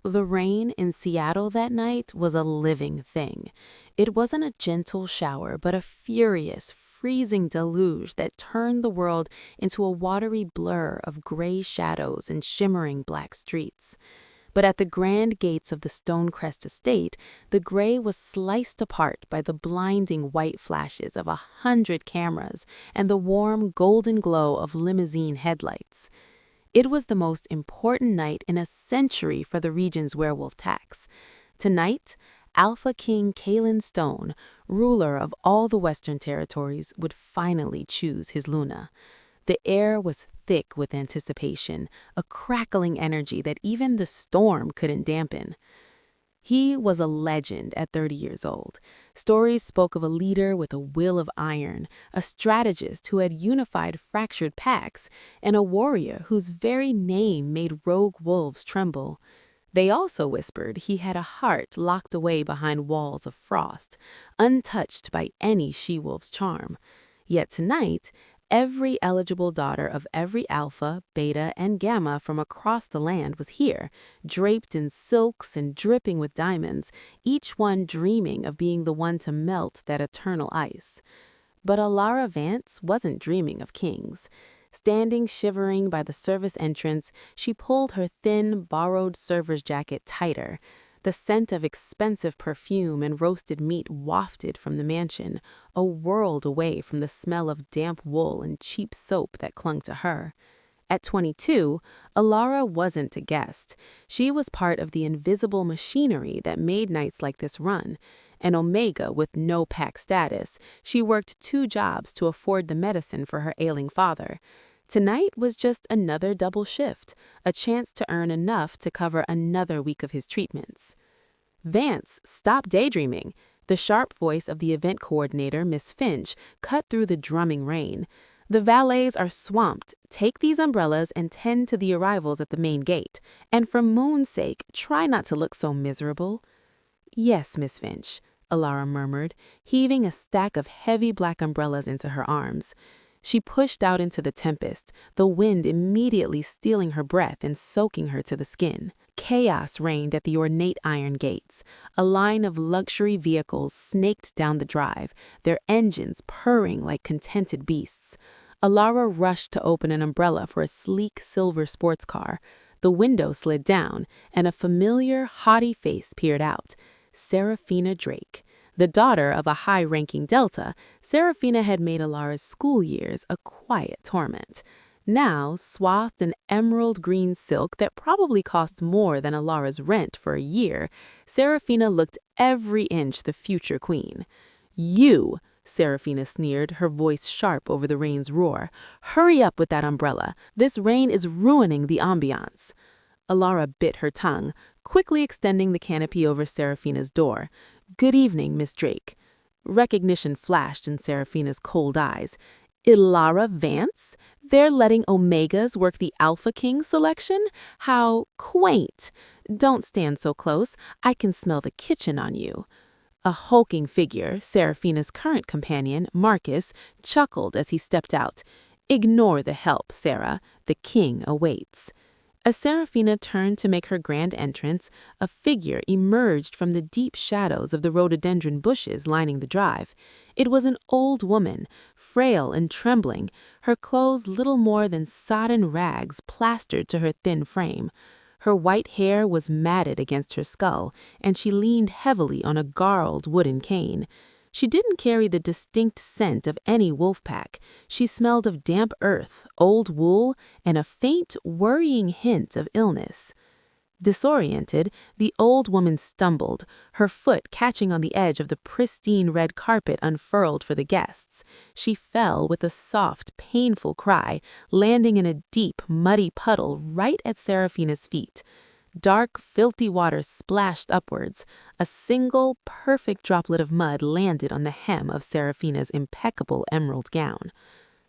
The rain in Seattle that night was a living thing. It wasn't a gentle shower, but a furious, freezing deluge that turned the world into a watery blur of gray shadows and shimmering black streets. But at the grand gates of the Stonecrest estate, the gray was sliced apart by the blinding white flashes of 100 cameras and the warm golden glow of limousine headlights. It was the most important night in a century for the region's werewolf tax. Tonight, Alpha King Kalen Stone, ruler of all the Western territories, would finally choose his Luna. The air was thick with anticipation, a crackling energy that even the storm couldn't dampen. He was a legend at 30 years old. Stories spoke of a leader with a will of iron, a strategist who had unified fractured packs, and a warrior whose very name made rogue wolves tremble. They also whispered he had a heart locked away behind walls of frost, untouched by any she-wolf's charm. Yet tonight, every eligible daughter of every alpha, beta, and gamma from across the land was here, draped in silks and dripping with diamonds, each one dreaming of being the one to melt that eternal ice. But Alara Vance wasn't dreaming of kings. Standing shivering by the service entrance, she pulled her thin, borrowed server's jacket tighter. The scent of expensive perfume and roasted meat wafted from the mansion, a world away from the smell of damp wool and cheap soap that clung to her. At 22, Alara wasn't a guest. She was part of the invisible machinery that made nights like this run. An Omega with no pack status, she worked 2 jobs to afford the medicine for her ailing father. Tonight was just another double shift, a chance to earn enough to cover another week of his treatments. Vance, stop daydreaming. The sharp voice of the event coordinator, Miss Finch, cut through the drumming rain. The valets are swamped. Take these umbrellas and tend to the arrivals at the main gate. And for moon's sake, try not to look so miserable. Yes, Miss Finch, Alara murmured, heaving a stack of heavy black umbrellas into her arms. She pushed out into the tempest, the wind immediately stealing her breath and soaking her to the skin. Chaos reigned at the ornate iron gates. A line of luxury vehicles snaked down the drive, their engines purring like contented beasts. Alara rushed to open an umbrella for a sleek silver sports car. The window slid down, and a familiar, haughty face peered out. Seraphina Drake. The daughter of a high-ranking Delta, Seraphina had made Alara's school years a quiet torment. Now, swathed in emerald green silk that probably cost more than Alara's rent for a year, Seraphina looked every inch the future queen. "You," Seraphina sneered, her voice sharp over the rain's roar. "Hurry up with that umbrella. This rain is ruining the ambiance." Alara bit her tongue, quickly extending the canopy over Seraphina's door. "Good evening, Miss Drake." Recognition flashed in Seraphina's cold eyes. Alara Vance? They're letting Omegas work the Alpha King selection? How quaint. Don't stand so close. I can smell the kitchen on you. A hulking figure, Seraphina's current companion, Marcus, chuckled as he stepped out. "Ignore the help, Sarah. The king awaits." As Seraphina turned to make her grand entrance, a figure emerged from the deep shadows of the rhododendron bushes lining the drive. It was an old woman, frail and trembling, her clothes little more than sodden rags plastered to her thin frame. Her white hair was matted against her skull, and she leaned heavily on a gnarled wooden cane. She didn't carry the distinct scent of any wolf pack. She smelled of damp earth, old wool, and a faint, worrying hint of illness. Disoriented, the old woman stumbled, her foot catching on the edge of the pristine red carpet unfurled for the guests. She fell with a soft, painful cry, landing in a deep, muddy puddle right at Seraphina's feet. Dark, filthy water splashed upwards. A single, perfect droplet of mud landed on the hem of Seraphina's impeccable emerald gown.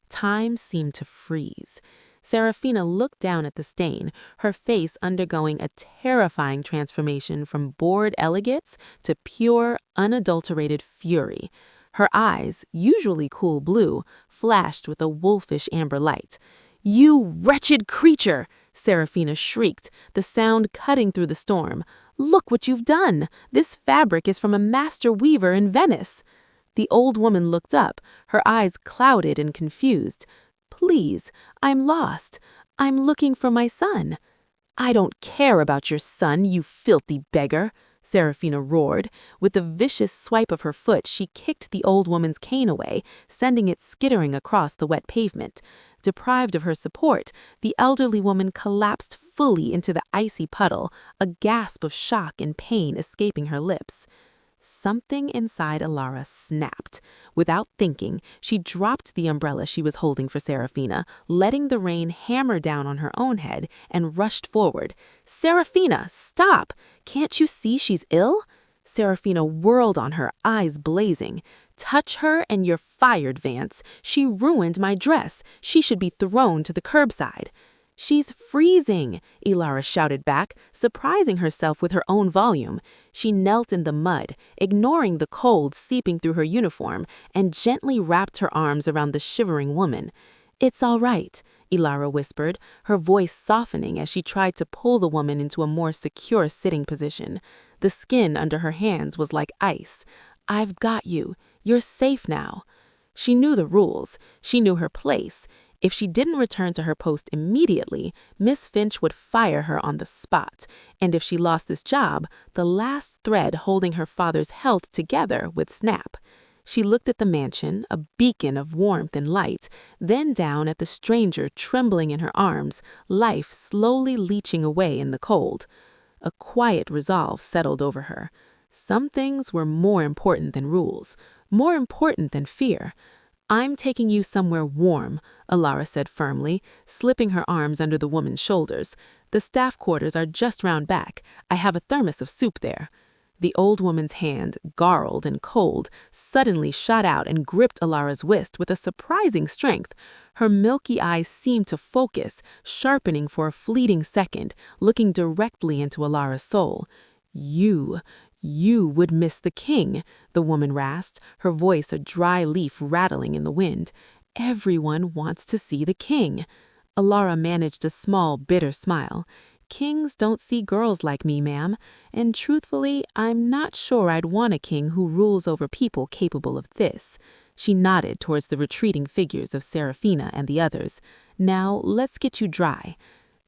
Time seemed to freeze. Seraphina looked down at the stain, her face undergoing a terrifying transformation from bored elegance to pure, unadulterated fury. Her eyes, usually cool blue, flashed with a wolfish amber light. "You wretched creature!" Serafina shrieked, the sound cutting through the storm. "Look what you've done! This fabric is from a master weaver in Venice." The old woman looked up, her eyes clouded and confused. "Please, I'm lost. I'm looking for my son." "I don't care about your son, you filthy beggar," Serafina roared. With a vicious swipe of her foot, she kicked the old woman's cane away, sending it skittering across the wet pavement. Deprived of her support, the elderly woman collapsed fully into the icy puddle, a gasp of shock and pain escaping her lips. Something inside Alara snapped. Without thinking, she dropped the umbrella she was holding for Serafina, letting the rain hammer down on her own head, and rushed forward. "Serafina, stop! Can't you see she's ill?" Serafina whirled on her, eyes blazing. "Touch her and you're fired, Vance. She ruined my dress. She should be thrown to the curbside." "She's freezing," Ilara shouted back, surprising herself with her own volume. She knelt in the mud, ignoring the cold seeping through her uniform, and gently wrapped her arms around the shivering woman. "It's all right," Ilara whispered, her voice softening as she tried to pull the woman into a more secure sitting position. The skin under her hands was like ice. "I've got you. You're safe now." She knew the rules. She knew her place. If she didn't return to her post immediately, Miss Finch would fire her on the spot, and if she lost this job, the last thread holding her father's health together would snap. She looked at the mansion, a beacon of warmth and light, then down at the stranger trembling in her arms, life slowly leaching away in the cold. A quiet resolve settled over her. Some things were more important than rules, more important than fear. "I'm taking you somewhere warm," Alara said firmly, slipping her arms under the woman's shoulders. "The staff quarters are just round back. I have a thermos of soup there." The old woman's hand, garled and cold, suddenly shot out and gripped Alara's wrist with a surprising strength. Her milky eyes seemed to focus, sharpening for a fleeting second, looking directly into Alara's soul. You would miss the king," the woman rasped, her voice a dry leaf rattling in the wind. "Everyone wants to see the king." Alara managed a small, bitter smile. "Kings don't see girls like me, ma'am, and truthfully, I'm not sure I'd want a king who rules over people capable of this." She nodded towards the retreating figures of Serafina and the others. "Now, let's get you dry."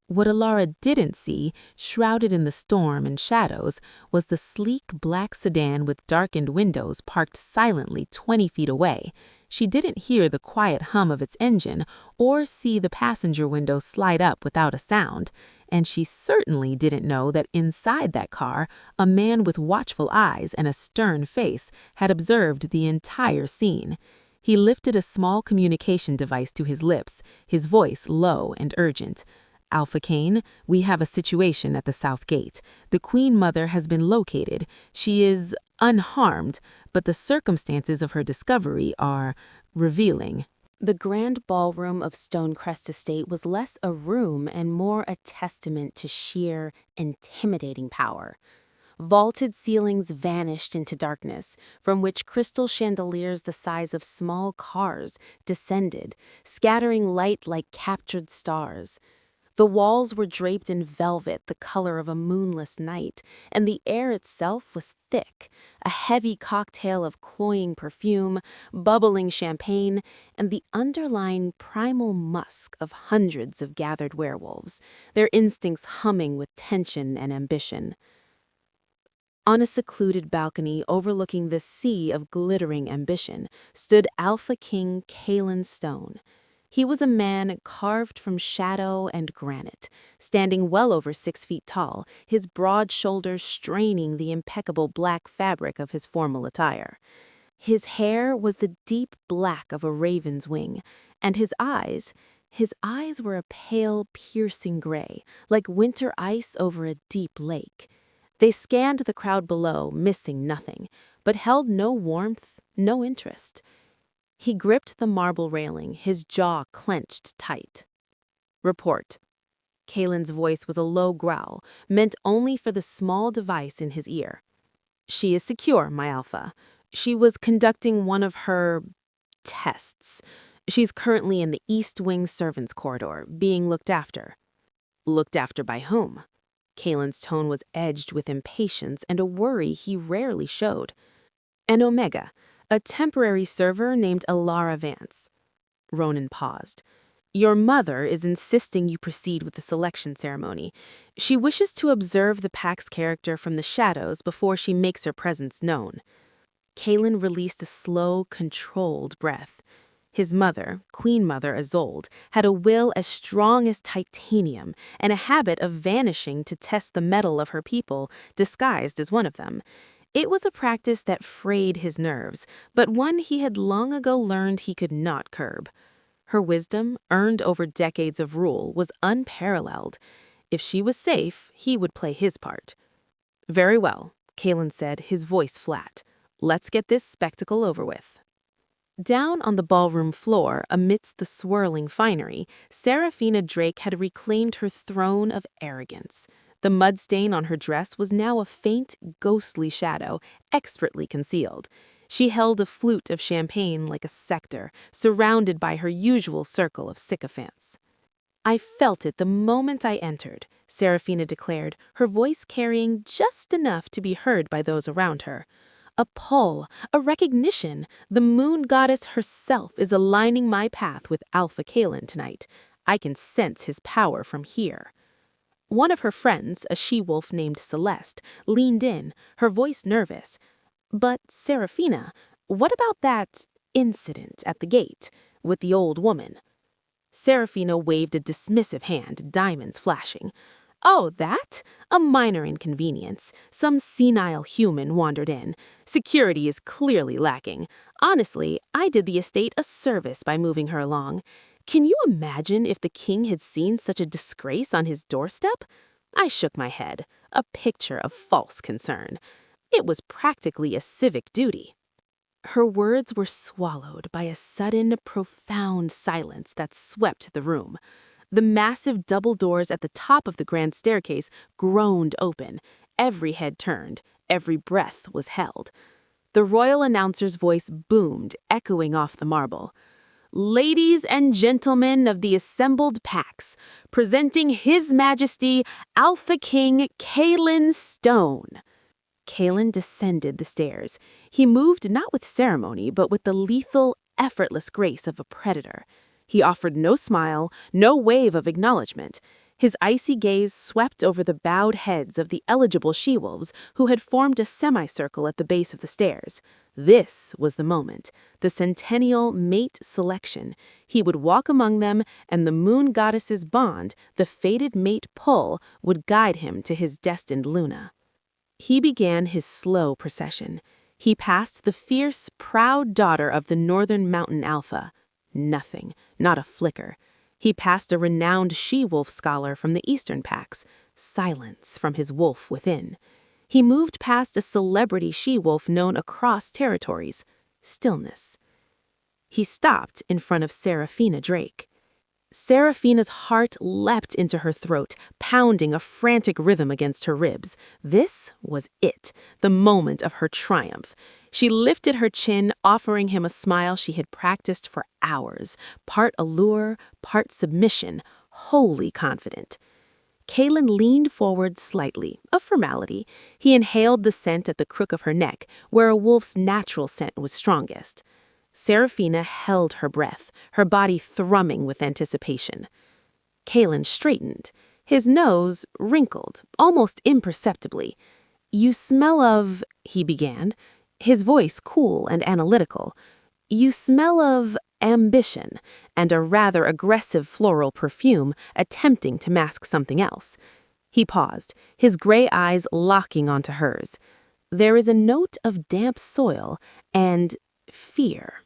What Alara didn't see, shrouded in the storm and shadows, was the sleek black sedan with darkened windows parked silently 20 feet away. She didn't hear the quiet hum of its engine or see the passenger window slide up without a sound. And she certainly didn't know that inside that car, a man with watchful eyes and a stern face had observed the entire scene. He lifted a small communication device to his lips, his voice low and urgent. "Alpha Kane, we have a situation at the South Gate. The Queen Mother has been located. She is unharmed, but the circumstances of her discovery are revealing." The grand ballroom of Stonecrest Estate was less a room and more a testament to sheer, intimidating power. Vaulted ceilings vanished into darkness, from which crystal chandeliers the size of small cars descended, scattering light like captured stars. The walls were draped in velvet the color of a moonless night, and the air itself was thick, a heavy cocktail of cloying perfume, bubbling champagne, and the underlying primal musk of hundreds of gathered werewolves, their instincts humming with tension and ambition. On a secluded balcony overlooking this sea of glittering ambition stood Alpha King Kalen Stone. He was a man carved from shadow and granite, standing well over 6 feet tall, his broad shoulders straining the impeccable black fabric of his formal attire. His hair was the deep black of a raven's wing, and his eyes were a pale, piercing gray, like winter ice over a deep lake. They scanned the crowd below, missing nothing, but held no warmth, no interest. He gripped the marble railing, his jaw clenched tight. "Report." Kalen's voice was a low growl, meant only for the small device in his ear. "She is secure, my Alpha. She was conducting one of her tests. She's currently in the East Wing Servants Corridor, being looked after." Looked after by whom? Kalen's tone was edged with impatience and a worry he rarely showed. An Omega, a temporary server named Alara Vance. Ronan paused. Your mother is insisting you proceed with the selection ceremony. She wishes to observe the pack's character from the shadows before she makes her presence known. Kalen released a slow, controlled breath. His mother, Queen Mother Isolde, had a will as strong as titanium and a habit of vanishing to test the mettle of her people, disguised as one of them. It was a practice that frayed his nerves, but one he had long ago learned he could not curb. Her wisdom, earned over decades of rule, was unparalleled. If she was safe, he would play his part. Very well, Kalen said, his voice flat. Let's get this spectacle over with. Down on the ballroom floor, amidst the swirling finery, Seraphina Drake had reclaimed her throne of arrogance. The mud stain on her dress was now a faint, ghostly shadow, expertly concealed. She held a flute of champagne like a scepter, surrounded by her usual circle of sycophants. I felt it the moment I entered, Seraphina declared, her voice carrying just enough to be heard by those around her. A pull, a recognition. The moon goddess herself is aligning my path with Alpha Kalen tonight. I can sense his power from here. One of her friends, a she-wolf named Celeste, leaned in, her voice nervous. But, Seraphina, what about that incident at the gate with the old woman? Seraphina waved a dismissive hand, diamonds flashing. Oh, that? A minor inconvenience. Some senile human wandered in. Security is clearly lacking. Honestly, I did the estate a service by moving her along. Can you imagine if the king had seen such a disgrace on his doorstep? I shook my head, a picture of false concern. It was practically a civic duty. Her words were swallowed by a sudden, profound silence that swept the room. The massive double doors at the top of the grand staircase groaned open. Every head turned, every breath was held. The royal announcer's voice boomed, echoing off the marble. Ladies and gentlemen of the assembled packs, presenting His Majesty Alpha King Kalen Stone. Kalen descended the stairs. He moved not with ceremony, but with the lethal, effortless grace of a predator. He offered no smile, no wave of acknowledgement. His icy gaze swept over the bowed heads of the eligible she-wolves who had formed a semicircle at the base of the stairs. This was the moment, the centennial mate selection. He would walk among them, and the moon goddess's bond, the fated mate pull, would guide him to his destined Luna. He began his slow procession. He passed the fierce, proud daughter of the northern mountain Alpha. Nothing, not a flicker. He passed a renowned she-wolf scholar from the eastern packs. Silence from his wolf within. He moved past a celebrity she-wolf known across territories. Stillness. He stopped in front of Seraphina Drake. Seraphina's heart leapt into her throat, pounding a frantic rhythm against her ribs. This was it, the moment of her triumph. She lifted her chin, offering him a smile she had practiced for hours, part allure, part submission, wholly confident. Kalen leaned forward slightly, a formality. He inhaled the scent at the crook of her neck, where a wolf's natural scent was strongest. Seraphina held her breath, her body thrumming with anticipation. Kalen straightened. His nose wrinkled, almost imperceptibly. "You smell of," he began, his voice cool and analytical. "You smell of ambition and a rather aggressive floral perfume attempting to mask something else." He paused, his gray eyes locking onto hers. "There is a note of damp soil and fear."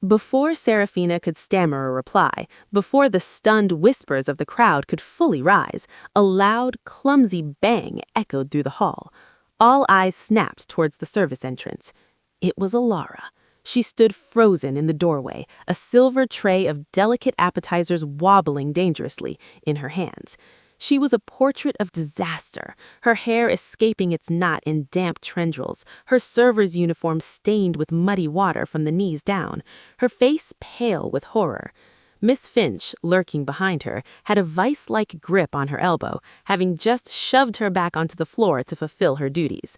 Before Seraphina could stammer a reply, before the stunned whispers of the crowd could fully rise, a loud, clumsy bang echoed through the hall. All eyes snapped towards the service entrance. It was Alara. She stood frozen in the doorway, a silver tray of delicate appetizers wobbling dangerously in her hands. She was a portrait of disaster, her hair escaping its knot in damp tendrils, her server's uniform stained with muddy water from the knees down, her face pale with horror. Miss Finch, lurking behind her, had a vice-like grip on her elbow, having just shoved her back onto the floor to fulfill her duties.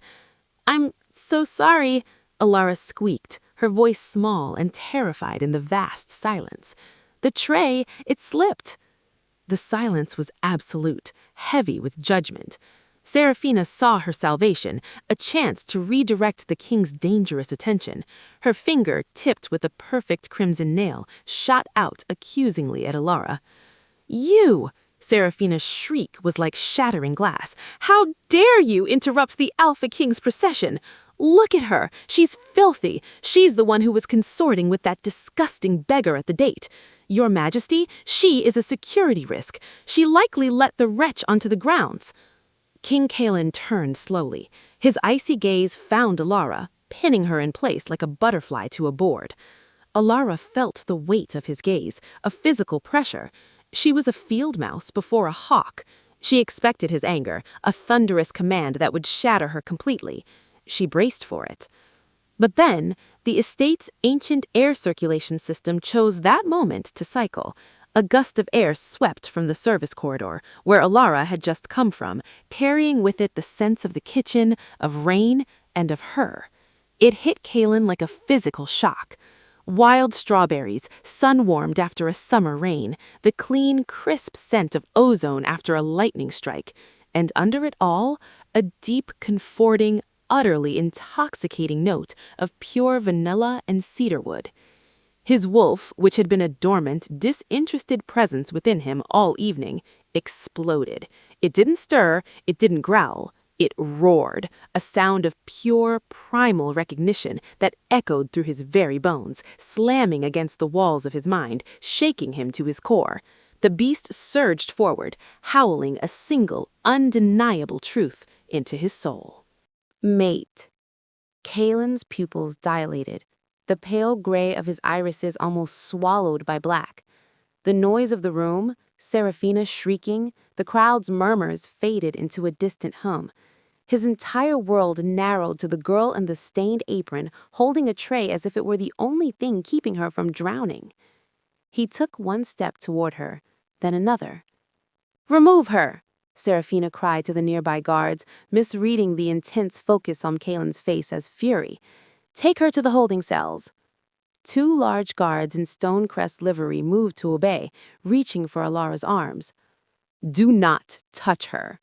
"I'm so sorry," Alara squeaked, her voice small and terrified in the vast silence. "The tray, it slipped." The silence was absolute, heavy with judgment. Seraphina saw her salvation, a chance to redirect the king's dangerous attention. Her finger, tipped with a perfect crimson nail, shot out accusingly at Alara. "You!" Seraphina's shriek was like shattering glass. "How dare you interrupt the Alpha King's procession? Look at her! She's filthy! She's the one who was consorting with that disgusting beggar at the date. Your Majesty, she is a security risk. She likely let the wretch onto the grounds." King Kalen turned slowly. His icy gaze found Alara, pinning her in place like a butterfly to a board. Alara felt the weight of his gaze, a physical pressure. She was a field mouse before a hawk. She expected his anger, a thunderous command that would shatter her completely. She braced for it. But then, the estate's ancient air circulation system chose that moment to cycle. A gust of air swept from the service corridor, where Alara had just come from, carrying with it the sense of the kitchen, of rain, and of her. It hit Kalen like a physical shock. Wild strawberries, sun-warmed after a summer rain, the clean, crisp scent of ozone after a lightning strike, and under it all, a deep, comforting, utterly intoxicating note of pure vanilla and cedarwood. His wolf, which had been a dormant, disinterested presence within him all evening, exploded. It didn't stir, it didn't growl. It roared, a sound of pure, primal recognition that echoed through his very bones, slamming against the walls of his mind, shaking him to his core. The beast surged forward, howling a single, undeniable truth into his soul. "Mate." Kalen's pupils dilated, the pale gray of his irises almost swallowed by black. The noise of the room, Seraphina shrieking, the crowd's murmurs faded into a distant hum. His entire world narrowed to the girl in the stained apron, holding a tray as if it were the only thing keeping her from drowning. He took one step toward her, then another. "Remove her!" Seraphina cried to the nearby guards, misreading the intense focus on Kalen's face as fury. "Take her to the holding cells." Two large guards in Stonecrest livery moved to obey, reaching for Alara's arms. "Do not touch her."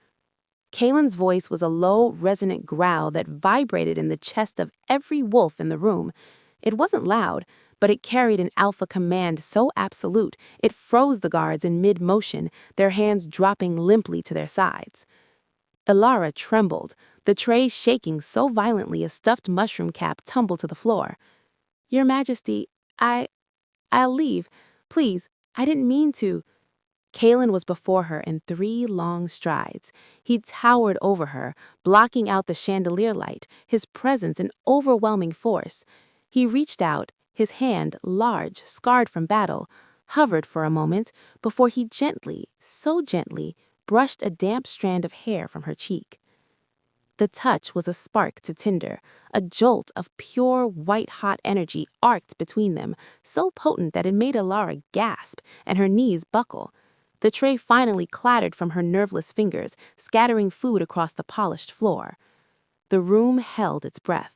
Kalen's voice was a low, resonant growl that vibrated in the chest of every wolf in the room. It wasn't loud, but it carried an alpha command so absolute it froze the guards in mid-motion, their hands dropping limply to their sides. Alara trembled, the tray shaking so violently a stuffed mushroom cap tumbled to the floor. "Your Majesty, I'll leave. Please, I didn't mean to." Kalen was before her in 3 long strides. He towered over her, blocking out the chandelier light, his presence an overwhelming force. He reached out, his hand, large, scarred from battle, hovered for a moment before he gently, so gently, brushed a damp strand of hair from her cheek. The touch was a spark to tinder, a jolt of pure, white-hot energy arced between them, so potent that it made Alara gasp and her knees buckle. The tray finally clattered from her nerveless fingers, scattering food across the polished floor. The room held its breath.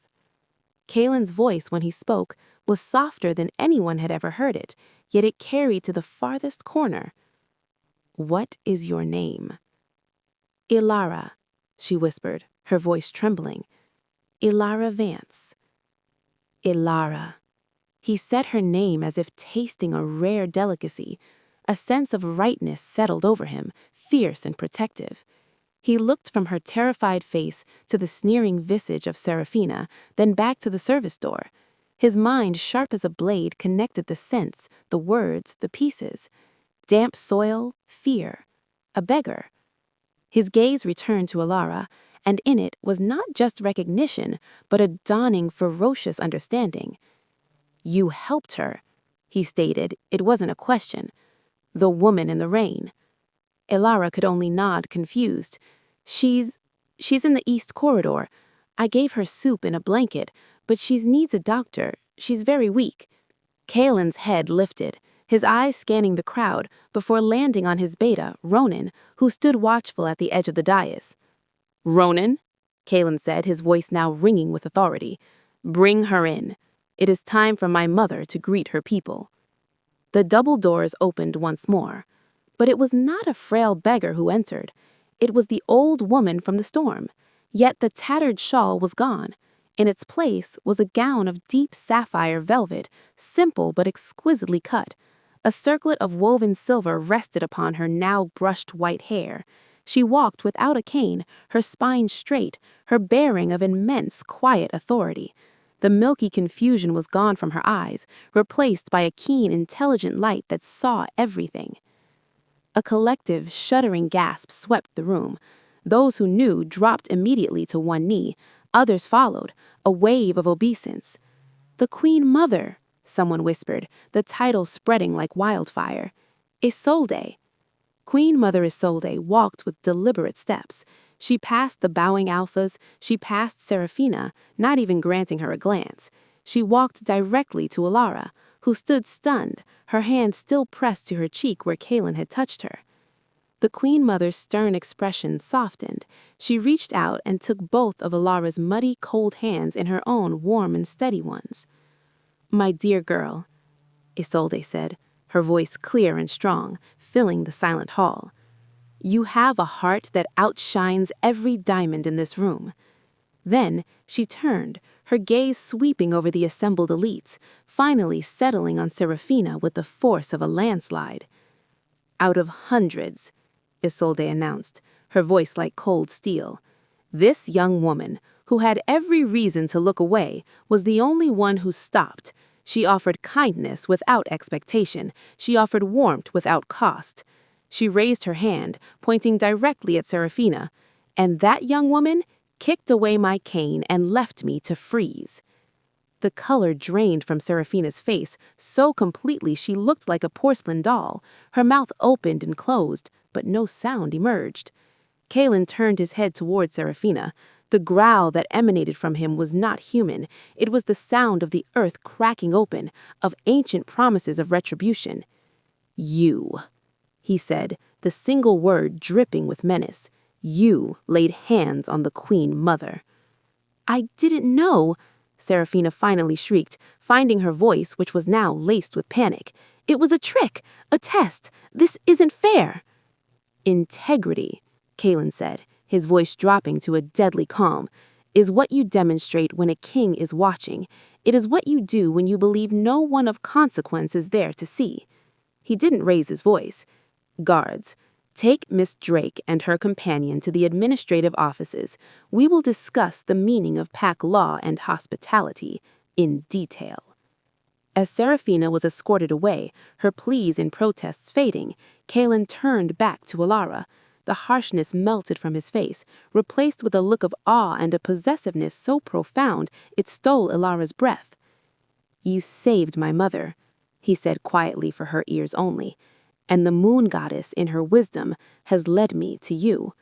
Kalen's voice, when he spoke, was softer than anyone had ever heard it, yet it carried to the farthest corner. "What is your name?" "Ilara," she whispered, her voice trembling. "Ilara Vance." "Ilara." He said her name as if tasting a rare delicacy. A sense of rightness settled over him, fierce and protective. He looked from her terrified face to the sneering visage of Seraphina, then back to the service door. His mind, sharp as a blade, connected the scents, the words, the pieces. Damp soil, fear, a beggar. His gaze returned to Alara, and in it was not just recognition, but a dawning, ferocious understanding. "You helped her," he stated. It wasn't a question. "The woman in the rain." Alara could only nod, confused. She's in the East Corridor. I gave her soup in a blanket, but she needs a doctor. She's very weak." Kalen's head lifted. his eyes scanning the crowd before landing on his beta, Ronan, who stood watchful at the edge of the dais. "Ronan," Kalen said, his voice now ringing with authority, "bring her in. It is time for my mother to greet her people." The double doors opened once more, but it was not a frail beggar who entered. It was the old woman from the storm, yet the tattered shawl was gone. In its place was a gown of deep sapphire velvet, simple but exquisitely cut. A circlet of woven silver rested upon her now brushed white hair. She walked without a cane, her spine straight, her bearing of immense, quiet authority. The milky confusion was gone from her eyes, replaced by a keen, intelligent light that saw everything. A collective, shuddering gasp swept the room. Those who knew dropped immediately to one knee. Others followed, a wave of obeisance. "The Queen Mother," someone whispered, the title spreading like wildfire. "Isolde." Queen Mother Isolde walked with deliberate steps. She passed the bowing alphas, she passed Serafina, not even granting her a glance. She walked directly to Alara, who stood stunned, her hand still pressed to her cheek where Kalen had touched her. The Queen Mother's stern expression softened. She reached out and took both of Alara's muddy, cold hands in her own warm and steady ones. "My dear girl," Isolde said, her voice clear and strong, filling the silent hall. "You have a heart that outshines every diamond in this room." Then she turned, her gaze sweeping over the assembled elites, finally settling on Serafina with the force of a landslide. "Out of hundreds," Isolde announced, her voice like cold steel, "this young woman, who had every reason to look away, was the only one who stopped. She offered kindness without expectation. She offered warmth without cost." She raised her hand, pointing directly at Serafina, "And that young woman kicked away my cane and left me to freeze." The color drained from Serafina's face so completely she looked like a porcelain doll. Her mouth opened and closed, but no sound emerged. Kalen turned his head toward Serafina. The growl that emanated from him was not human. It was the sound of the earth cracking open, of ancient promises of retribution. "You," he said, the single word dripping with menace. "You laid hands on the Queen Mother." "I didn't know," Serafina finally shrieked, finding her voice, which was now laced with panic. "It was a trick, a test. This isn't fair." "Integrity," Kalen said, his voice dropping to a deadly calm, "is what you demonstrate when a king is watching. It is what you do when you believe no one of consequence is there to see." He didn't raise his voice. "Guards, take Miss Drake and her companion to the administrative offices. We will discuss the meaning of pack law and hospitality in detail." As Serafina was escorted away, her pleas and protests fading, Kalen turned back to Alara. The harshness melted from his face, replaced with a look of awe and a possessiveness so profound it stole Alara's breath. "You saved my mother," he said quietly for her ears only, "and the moon goddess in her wisdom has led me to you."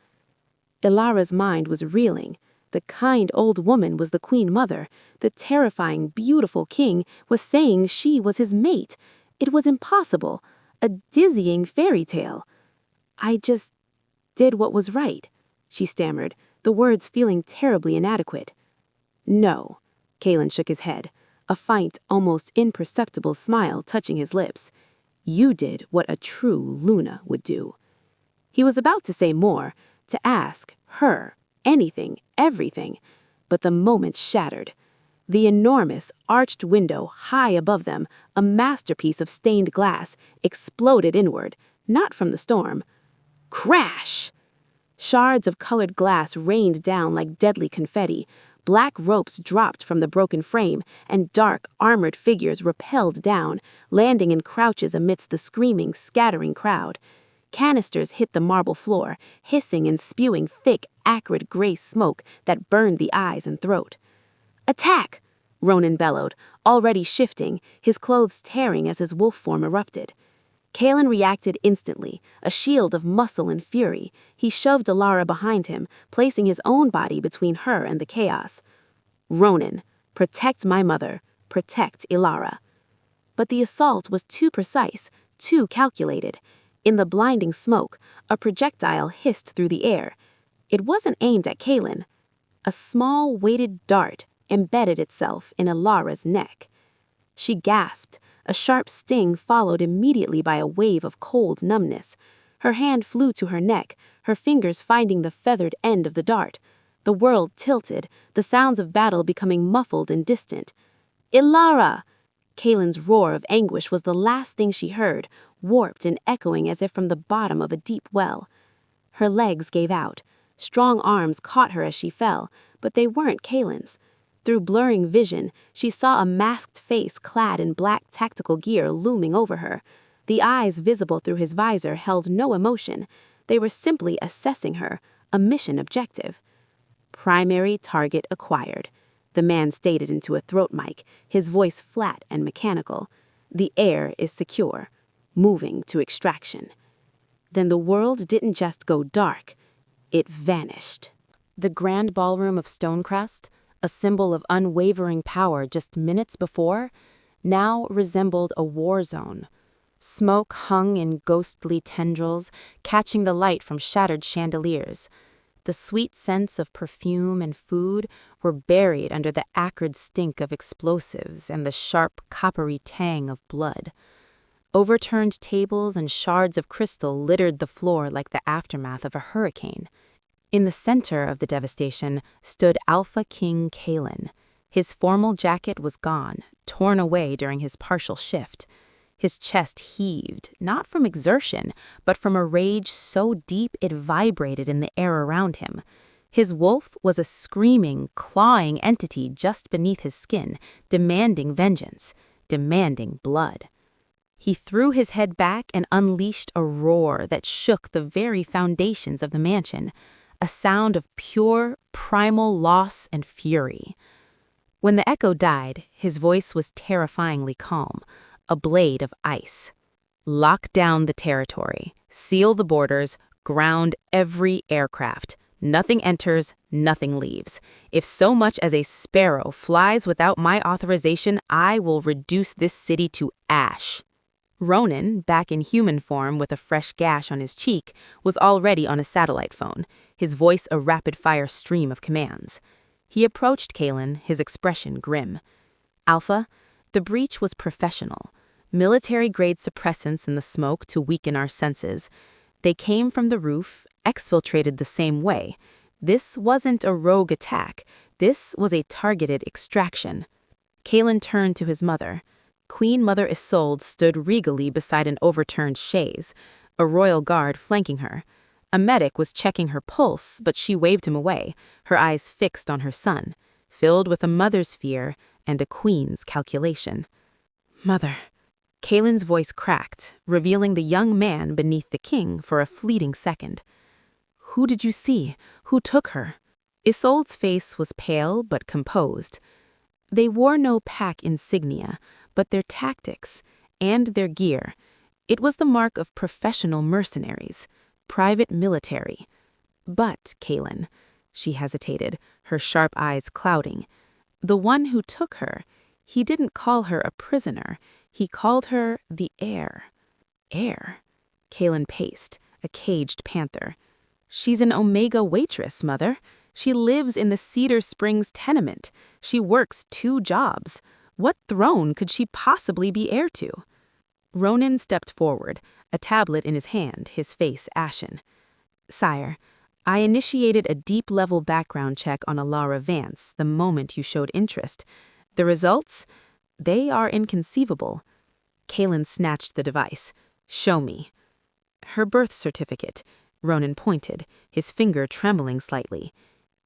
Ilara's mind was reeling. The kind old woman was the Queen Mother. The terrifying, beautiful king was saying she was his mate. It was impossible. A dizzying fairy tale. "I just did what was right," she stammered, the words feeling terribly inadequate. "No," Kalen shook his head, a faint, almost imperceptible smile touching his lips. "You did what a true Luna would do." He was about to say more, to ask her anything, everything, but the moment shattered. The enormous, arched window high above them, a masterpiece of stained glass, exploded inward, not from the storm. Crash! Shards of colored glass rained down like deadly confetti. Black ropes dropped from the broken frame, and dark, armored figures rappelled down, landing in crouches amidst the screaming, scattering crowd. Canisters hit the marble floor, hissing and spewing thick, acrid gray smoke that burned the eyes and throat. "Attack!" Ronan bellowed, already shifting, his clothes tearing as his wolf form erupted. Kalen reacted instantly, a shield of muscle and fury. He shoved Alara behind him, placing his own body between her and the chaos. "Ronan, protect my mother. Protect Ilara." But the assault was too precise, too calculated. In the blinding smoke, a projectile hissed through the air. It wasn't aimed at Kaylin. A small, weighted dart embedded itself in Alara's neck. She gasped. A sharp sting followed immediately by a wave of cold numbness. Her hand flew to her neck, her fingers finding the feathered end of the dart. The world tilted, the sounds of battle becoming muffled and distant. "Ilara!" Kaylin's roar of anguish was the last thing she heard, warped and echoing as if from the bottom of a deep well. Her legs gave out. Strong arms caught her as she fell, but they weren't Kaylin's. Through blurring vision, she saw a masked face clad in black tactical gear looming over her. The eyes visible through his visor held no emotion. They were simply assessing her, a mission objective. "Primary target acquired," the man stated into a throat mic, his voice flat and mechanical. "The air is secure. Moving to extraction." Then the world didn't just go dark. It vanished. The grand ballroom of Stonecrest, a symbol of unwavering power just minutes before, now resembled a war zone. Smoke hung in ghostly tendrils, catching the light from shattered chandeliers. The sweet scents of perfume and food were buried under the acrid stink of explosives and the sharp, coppery tang of blood. Overturned tables and shards of crystal littered the floor like the aftermath of a hurricane. In the center of the devastation stood Alpha King Kaylin. His formal jacket was gone, torn away during his partial shift. His chest heaved, not from exertion, but from a rage so deep it vibrated in the air around him. His wolf was a screaming, clawing entity just beneath his skin, demanding vengeance, demanding blood. He threw his head back and unleashed a roar that shook the very foundations of the mansion, a sound of pure, primal loss and fury. When the echo died, his voice was terrifyingly calm, a blade of ice. "Lock down the territory, seal the borders, ground every aircraft. Nothing enters, nothing leaves. If so much as a sparrow flies without my authorization, I will reduce this city to ash." Ronan, back in human form with a fresh gash on his cheek, was already on a satellite phone, his voice a rapid-fire stream of commands. He approached Kaylin, his expression grim. "Alpha, the breach was professional. Military-grade suppressants in the smoke to weaken our senses. They came from the roof, exfiltrated the same way. This wasn't a rogue attack. This was a targeted extraction." Kaylin turned to his mother. Queen Mother Isolde stood regally beside an overturned chaise, a royal guard flanking her. A medic was checking her pulse, but she waved him away, her eyes fixed on her son, filled with a mother's fear and a queen's calculation. "Mother." Kaylin's voice cracked, revealing the young man beneath the king for a fleeting second. "Who did you see? Who took her?" Isolde's face was pale but composed. They wore no pack insignia, but their tactics and their gear. It was the mark of professional mercenaries, private military. "But, Kaylin," she hesitated, her sharp eyes clouding, "the one who took her, he didn't call her a prisoner, he called her the heir." "Heir?" Kaylin paced, a caged panther. "She's an Omega waitress, Mother. She lives in the Cedar Springs tenement. She works 2 jobs. What throne could she possibly be heir to?" Ronan stepped forward, a tablet in his hand, his face ashen. "Sire, I initiated a deep-level background check on Alara Vance the moment you showed interest. The results? They are inconceivable." Kaylin snatched the device. "Show me." "Her birth certificate," Ronan pointed, his finger trembling slightly.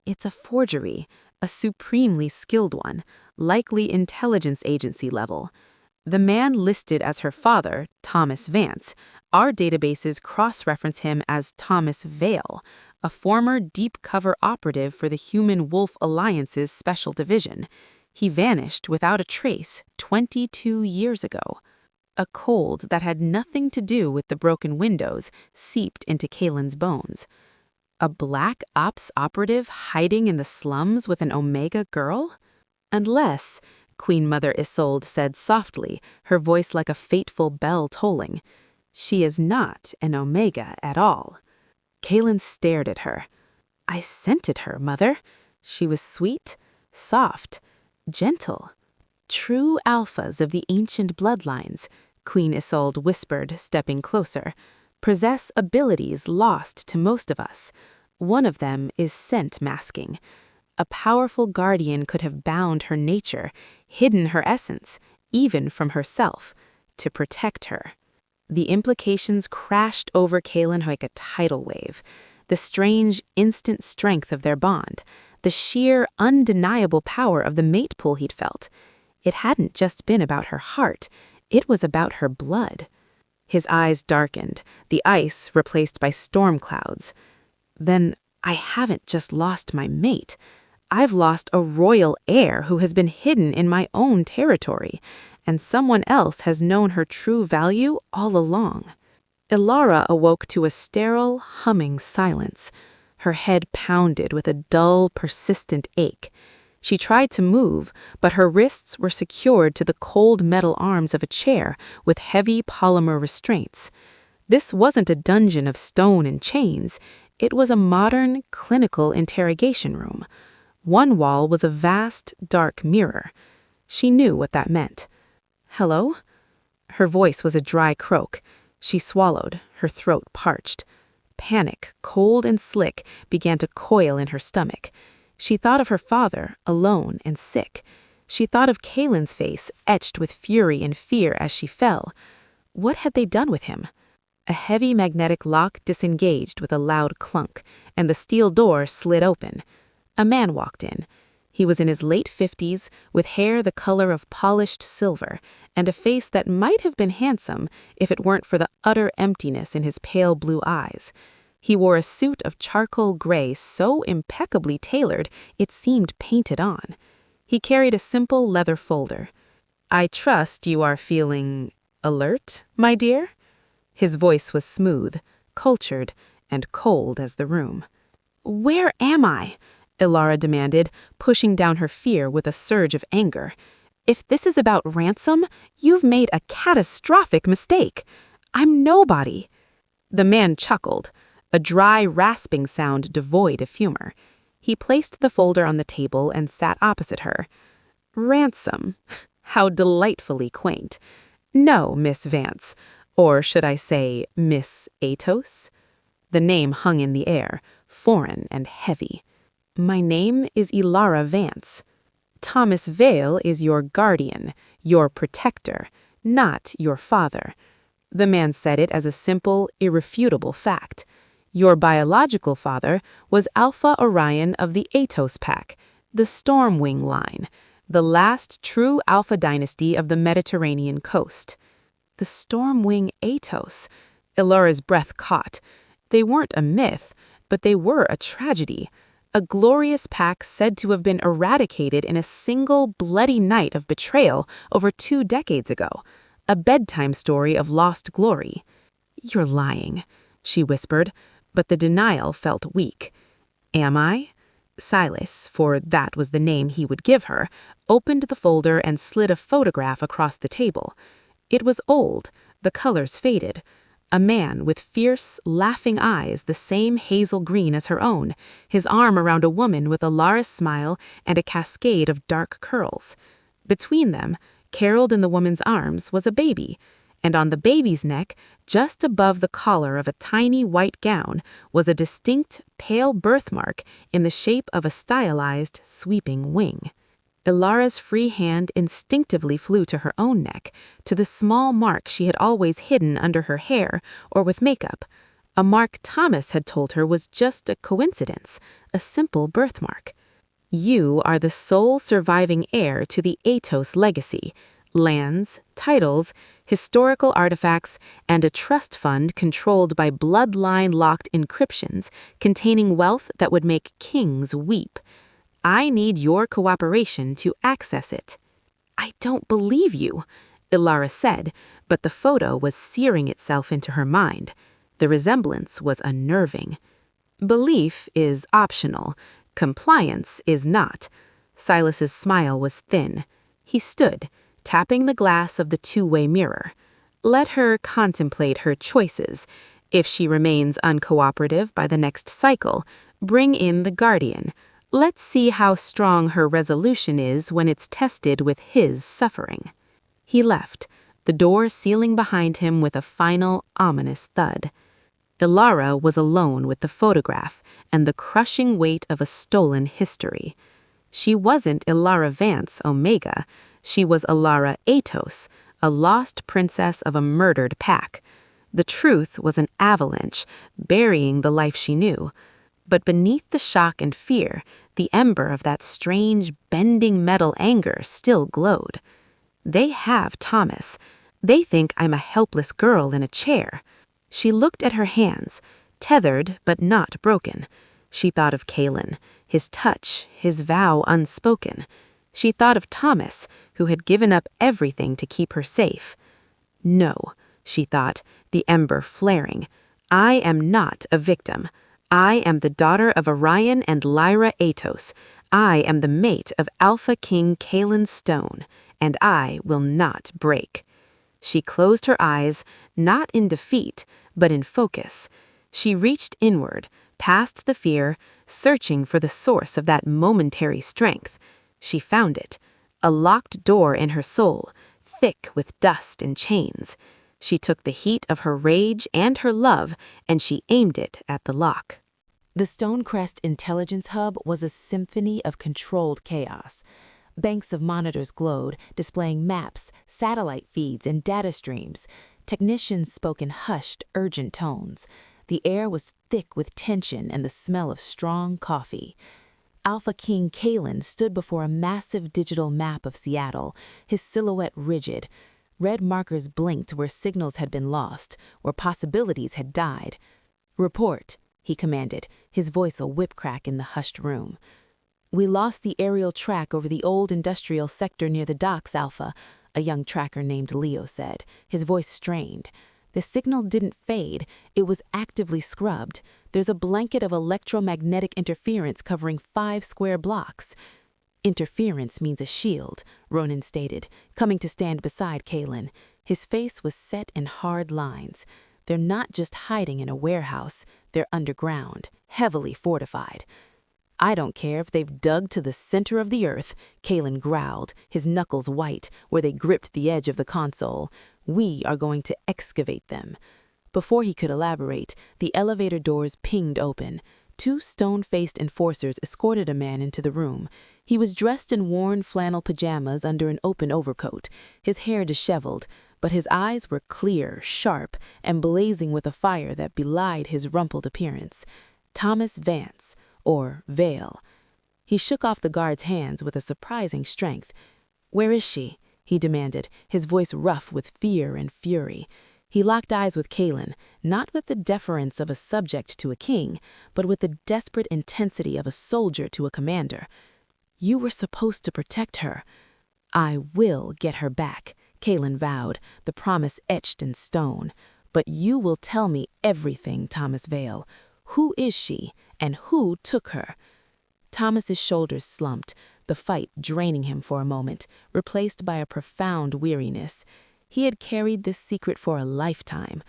"It's a forgery, a supremely skilled one, likely intelligence agency level. The man listed as her father, Thomas Vance. Our databases cross-reference him as Thomas Vale, a former deep-cover operative for the Human Wolf Alliance's Special Division. He vanished without a trace 22 years ago." A cold that had nothing to do with the broken windows seeped into Kaylin's bones. A Black Ops operative hiding in the slums with an Omega girl? Unless, Queen Mother Isolde said softly, her voice like a fateful bell tolling. "She is not an Omega at all." Kaelin stared at her. "I scented her, Mother. She was sweet, soft, gentle. True alphas of the ancient bloodlines," Queen Isolde whispered, stepping closer, "possess abilities lost to most of us. One of them is scent masking. A powerful guardian could have bound her nature, hidden her essence, even from herself, to protect her." The implications crashed over Kaelin like a tidal wave. The strange, instant strength of their bond, the sheer, undeniable power of the mate pull he'd felt. It hadn't just been about her heart, it was about her blood. His eyes darkened, the ice replaced by storm clouds. "Then I haven't just lost my mate. I've lost a royal heir who has been hidden in my own territory, and someone else has known her true value all along." Ilara awoke to a sterile, humming silence. Her head pounded with a dull, persistent ache. She tried to move, but her wrists were secured to the cold metal arms of a chair with heavy polymer restraints. This wasn't a dungeon of stone and chains. It was a modern, clinical interrogation room. One wall was a vast, dark mirror. She knew what that meant. "Hello?" Her voice was a dry croak. She swallowed, her throat parched. Panic, cold and slick, began to coil in her stomach. She thought of her father, alone and sick. She thought of Kaelin's face, etched with fury and fear as she fell. What had they done with him? A heavy magnetic lock disengaged with a loud clunk, and the steel door slid open. A man walked in. He was in his late 50s, with hair the color of polished silver, and a face that might have been handsome if it weren't for the utter emptiness in his pale blue eyes. He wore a suit of charcoal gray so impeccably tailored it seemed painted on. He carried a simple leather folder. "I trust you are feeling alert, my dear?" His voice was smooth, cultured, and cold as the room. "Where am I?" Ilara demanded, pushing down her fear with a surge of anger. "If this is about ransom, you've made a catastrophic mistake. I'm nobody." The man chuckled, a dry, rasping sound devoid of humor. He placed the folder on the table and sat opposite her. "Ransom? How delightfully quaint. No, Miss Vance. Or should I say, Miss Atos?" The name hung in the air, foreign and heavy. "My name is Ilara Vance. Thomas Vale is your guardian, your protector, not your father." The man said it as a simple, irrefutable fact. Your biological father was Alpha Orion of the Atos Pack, the Stormwing line, the last true Alpha dynasty of the Mediterranean coast. The Stormwing Atos. Ilara's breath caught. They weren't a myth, but they were a tragedy. A glorious pack said to have been eradicated in a single bloody night of betrayal over 2 decades ago. A bedtime story of lost glory. "You're lying," she whispered, but the denial felt weak. "Am I?" Silas, for that was the name he would give her, opened the folder and slid a photograph across the table. It was old, the colors faded. A man with fierce, laughing eyes the same hazel green as her own, his arm around a woman with a Lara's smile and a cascade of dark curls. Between them, caroled in the woman's arms, was a baby, and on the baby's neck, just above the collar of a tiny white gown, was a distinct, pale birthmark in the shape of a stylized, sweeping wing. Ilara's free hand instinctively flew to her own neck, to the small mark she had always hidden under her hair or with makeup, a mark Thomas had told her was just a coincidence, a simple birthmark. "You are the sole surviving heir to the Atos legacy, lands, titles, historical artifacts, and a trust fund controlled by bloodline-locked encryptions containing wealth that would make kings weep. I need your cooperation to access it." "I don't believe you," Ilara said, but the photo was searing itself into her mind. The resemblance was unnerving. "Belief is optional. Compliance is not." Silas's smile was thin. He stood, tapping the glass of the two-way mirror. Let her contemplate her choices. If she remains uncooperative by the next cycle, bring in the guardian. Let's see how strong her resolution is when it's tested with his suffering. He left, the door sealing behind him with a final, ominous thud. Ilara was alone with the photograph and the crushing weight of a stolen history. She wasn't Ilara Vance Omega. She was Ilara Atos, a lost princess of a murdered pack. The truth was an avalanche, burying the life she knew. But beneath the shock and fear, the ember of that strange, bending metal anger still glowed. They have Thomas. They think I'm a helpless girl in a chair. She looked at her hands, tethered but not broken. She thought of Kalen, his touch, his vow unspoken. She thought of Thomas, who had given up everything to keep her safe. No, she thought, the ember flaring. I am not a victim. I am the daughter of Orion and Lyra Atos. I am the mate of Alpha King Kalen Stone, and I will not break. She closed her eyes, not in defeat, but in focus. She reached inward, past the fear, searching for the source of that momentary strength. She found it, a locked door in her soul, thick with dust and chains. She took the heat of her rage and her love, and she aimed it at the lock. The Stonecrest Intelligence Hub was a symphony of controlled chaos. Banks of monitors glowed, displaying maps, satellite feeds, and data streams. Technicians spoke in hushed, urgent tones. The air was thick with tension and the smell of strong coffee. Alpha King Kalen stood before a massive digital map of Seattle, his silhouette rigid. Red markers blinked where signals had been lost, where possibilities had died. "Report," he commanded, his voice a whip crack in the hushed room. "We lost the aerial track over the old industrial sector near the docks, Alpha," a young tracker named Leo said, his voice strained. "The signal didn't fade, it was actively scrubbed. There's a blanket of electromagnetic interference covering 5 square blocks." "Interference means a shield," Ronan stated, coming to stand beside Kalen. His face was set in hard lines. "They're not just hiding in a warehouse, they're underground, heavily fortified." "I don't care if they've dug to the center of the earth," Kalen growled, his knuckles white where they gripped the edge of the console. "We are going to excavate them." Before he could elaborate, the elevator doors pinged open. 2 stone-faced enforcers escorted a man into the room. He was dressed in worn flannel pajamas under an open overcoat, his hair disheveled, but his eyes were clear, sharp, and blazing with a fire that belied his rumpled appearance. Thomas Vance, or Vale. He shook off the guard's hands with a surprising strength. "Where is she?" he demanded, his voice rough with fear and fury. He locked eyes with Kalen, not with the deference of a subject to a king, but with the desperate intensity of a soldier to a commander. "You were supposed to protect her." "I will get her back," Kalen vowed, the promise etched in stone. "But you will tell me everything, Thomas Vale. Who is she, and who took her?" Thomas's shoulders slumped, the fight draining him for a moment, replaced by a profound weariness. He had carried this secret for a lifetime.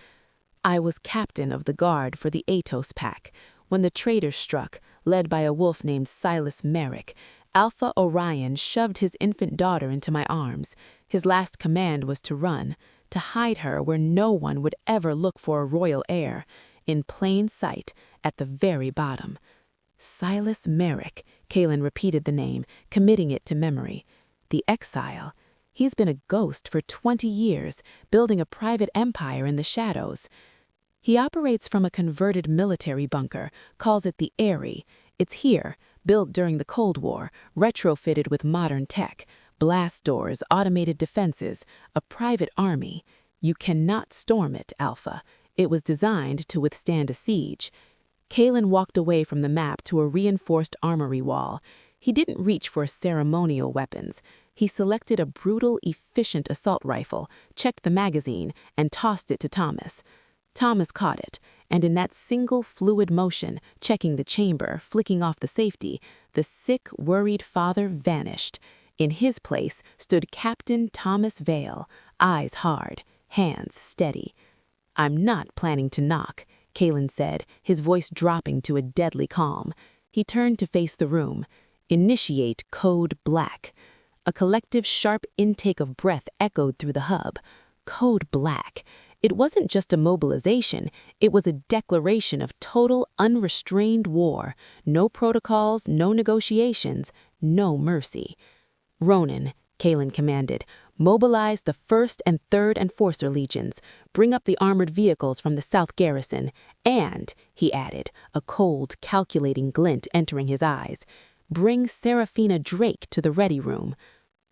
"I was captain of the guard for the Atos pack. When the traitors struck, led by a wolf named Silas Merrick, Alpha Orion shoved his infant daughter into my arms. His last command was to run, to hide her where no one would ever look for a royal heir, in plain sight, at the very bottom." Silas Merrick, Kalen repeated the name, committing it to memory. The exile. He's been a ghost for 20 years, building a private empire in the shadows. He operates from a converted military bunker, calls it the Eyrie. It's here, built during the Cold War, retrofitted with modern tech, blast doors, automated defenses, a private army. You cannot storm it, Alpha. It was designed to withstand a siege. Kalen walked away from the map to a reinforced armory wall. He didn't reach for ceremonial weapons. He selected a brutal, efficient assault rifle, checked the magazine, and tossed it to Thomas. Thomas caught it, and in that single fluid motion, checking the chamber, flicking off the safety, the sick, worried father vanished. In his place stood Captain Thomas Vale, eyes hard, hands steady. "I'm not planning to knock," Kalen said, his voice dropping to a deadly calm. He turned to face the room. "Initiate Code Black." A collective sharp intake of breath echoed through the hub. Code Black. It wasn't just a mobilization, it was a declaration of total, unrestrained war. No protocols, no negotiations, no mercy. "Ronan," Kalen commanded, "mobilize the 1st and 3rd Enforcer Legions. Bring up the armored vehicles from the South Garrison. And," he added, a cold, calculating glint entering his eyes, "bring Seraphina Drake to the ready room."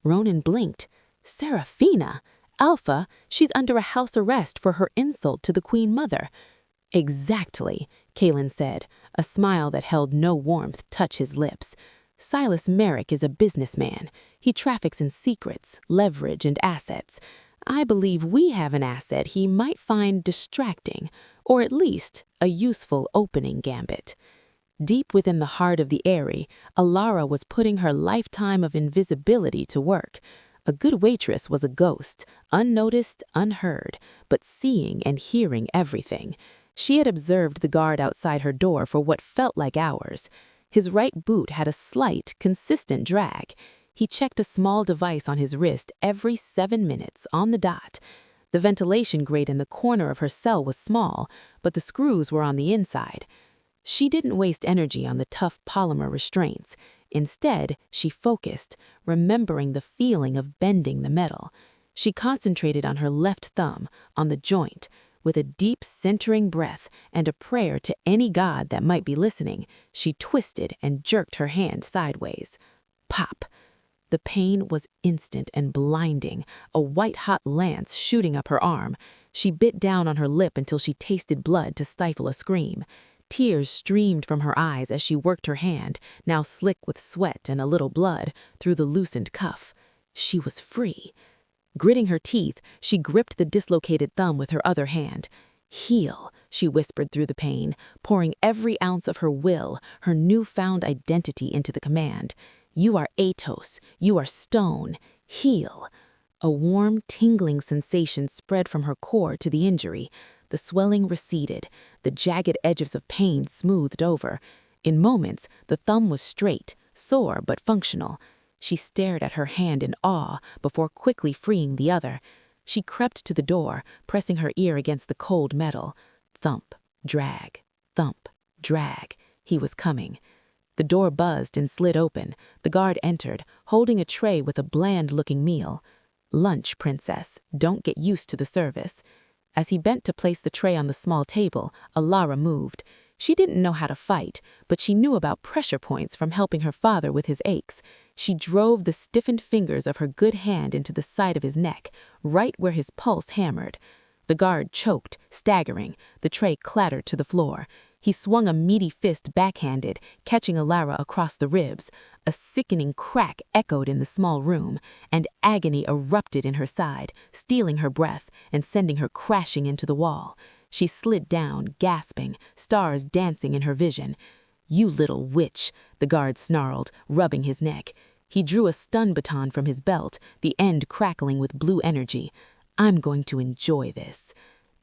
Ronan blinked. "Seraphina? Alpha, she's under a house arrest for her insult to the Queen Mother." "Exactly," Kalen said, a smile that held no warmth touch his lips. "Silas Merrick is a businessman. He traffics in secrets, leverage, and assets. I believe we have an asset he might find distracting, or at least a useful opening gambit." Deep within the heart of the Eyrie, Alara was putting her lifetime of invisibility to work. A good waitress was a ghost, unnoticed, unheard, but seeing and hearing everything. She had observed the guard outside her door for what felt like hours. His right boot had a slight, consistent drag. He checked a small device on his wrist every 7 minutes, on the dot. The ventilation grate in the corner of her cell was small, but the screws were on the inside. She didn't waste energy on the tough polymer restraints. Instead, she focused, remembering the feeling of bending the metal. She concentrated on her left thumb, on the joint. With a deep, centering breath and a prayer to any god that might be listening, she twisted and jerked her hand sideways. Pop! The pain was instant and blinding, a white-hot lance shooting up her arm. She bit down on her lip until she tasted blood to stifle a scream. Tears streamed from her eyes as she worked her hand, now slick with sweat and a little blood, through the loosened cuff. She was free. Gritting her teeth, she gripped the dislocated thumb with her other hand. "Heal," she whispered through the pain, pouring every ounce of her will, her newfound identity into the command. "You are Atos. You are stone. Heal." A warm, tingling sensation spread from her core to the injury. The swelling receded, the jagged edges of pain smoothed over. In moments, the thumb was straight, sore but functional. She stared at her hand in awe before quickly freeing the other. She crept to the door, pressing her ear against the cold metal. Thump, drag, thump, drag. He was coming. The door buzzed and slid open. The guard entered, holding a tray with a bland-looking meal. "Lunch, princess. Don't get used to the service." As he bent to place the tray on the small table, Alara moved. She didn't know how to fight, but she knew about pressure points from helping her father with his aches. She drove the stiffened fingers of her good hand into the side of his neck, right where his pulse hammered. The guard choked, staggering. The tray clattered to the floor. He swung a meaty fist backhanded, catching Alara across the ribs. A sickening crack echoed in the small room, and agony erupted in her side, stealing her breath and sending her crashing into the wall. She slid down, gasping, stars dancing in her vision. "You little witch," the guard snarled, rubbing his neck. He drew a stun baton from his belt, the end crackling with blue energy. "I'm going to enjoy this."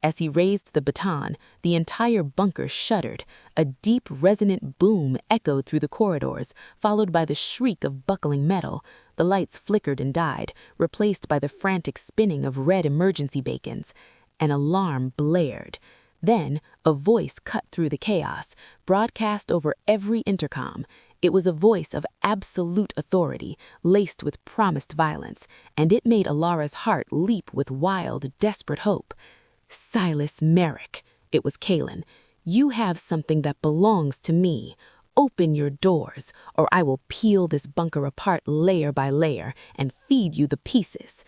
As he raised the baton, the entire bunker shuddered. A deep, resonant boom echoed through the corridors, followed by the shriek of buckling metal. The lights flickered and died, replaced by the frantic spinning of red emergency beacons. An alarm blared. Then, a voice cut through the chaos, broadcast over every intercom. It was a voice of absolute authority, laced with promised violence, and it made Alara's heart leap with wild, desperate hope. "Silas Merrick," it was Kalen, "you have something that belongs to me. Open your doors, or I will peel this bunker apart layer by layer and feed you the pieces."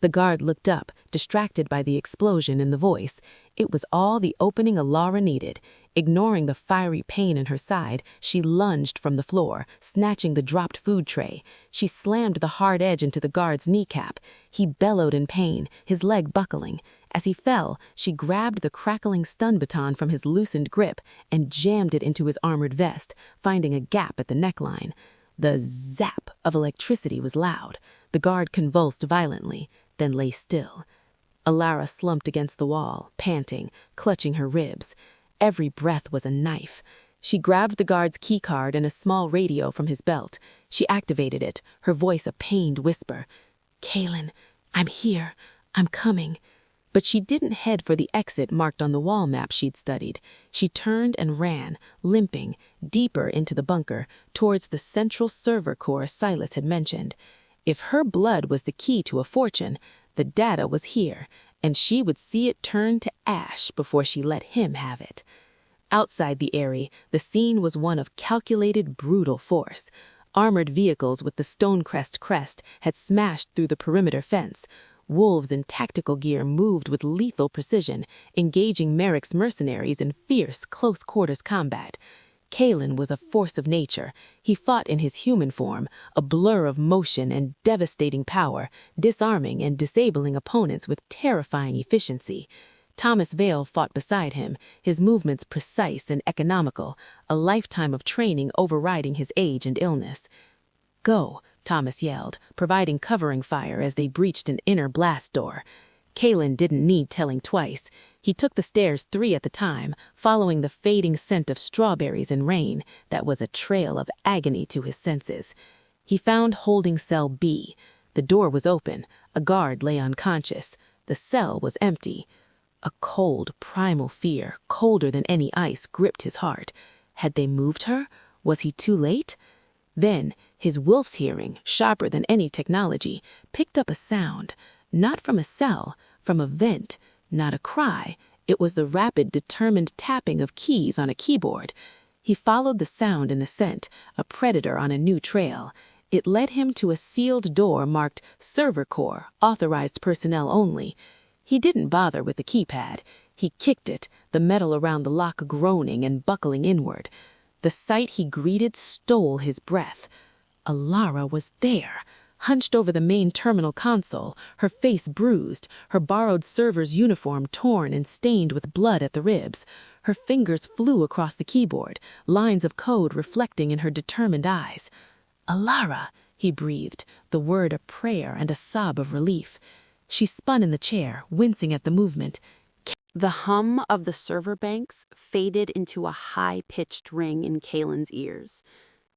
The guard looked up, distracted by the explosion in the voice. It was all the opening Alara needed. Ignoring the fiery pain in her side, she lunged from the floor, snatching the dropped food tray. She slammed the hard edge into the guard's kneecap. He bellowed in pain, his leg buckling. As he fell, she grabbed the crackling stun baton from his loosened grip and jammed it into his armored vest, finding a gap at the neckline. The zap of electricity was loud. The guard convulsed violently, then lay still. Alara slumped against the wall, panting, clutching her ribs. Every breath was a knife. She grabbed the guard's keycard and a small radio from his belt. She activated it, her voice a pained whisper. "Kaylin, I'm here. I'm coming." But she didn't head for the exit marked on the wall map she'd studied. She turned and ran, limping, deeper into the bunker, towards the central server core Silas had mentioned. If her blood was the key to a fortune, the data was here, and she would see it turn to ash before she let him have it. Outside the Eyrie, the scene was one of calculated, brutal force. Armored vehicles with the Stonecrest crest had smashed through the perimeter fence. Wolves in tactical gear moved with lethal precision, engaging Merrick's mercenaries in fierce, close-quarters combat. Kaylin was a force of nature. He fought in his human form, a blur of motion and devastating power, disarming and disabling opponents with terrifying efficiency. Thomas Vale fought beside him, his movements precise and economical, a lifetime of training overriding his age and illness. "Go," Thomas yelled, providing covering fire as they breached an inner blast door. Kaylin didn't need telling twice. He took the stairs 3 at a time, following the fading scent of strawberries and rain that was a trail of agony to his senses. He found holding cell B. The door was open. A guard lay unconscious. The cell was empty. A cold, primal fear, colder than any ice, gripped his heart. Had they moved her? Was he too late? Then, his wolf's hearing, sharper than any technology, picked up a sound. Not from a cell, from a vent. Not a cry. It was the rapid, determined tapping of keys on a keyboard. He followed the sound in the scent, a predator on a new trail. It led him to a sealed door marked Server Core, authorized personnel only. He didn't bother with the keypad. He kicked it, the metal around the lock groaning and buckling inward. The sight he greeted stole his breath. Alara was there, hunched over the main terminal console, her face bruised, her borrowed server's uniform torn and stained with blood at the ribs. Her fingers flew across the keyboard, lines of code reflecting in her determined eyes. "Alara," he breathed, the word a prayer and a sob of relief. She spun in the chair, wincing at the movement. The hum of the server banks faded into a high-pitched ring in Kaylin's ears.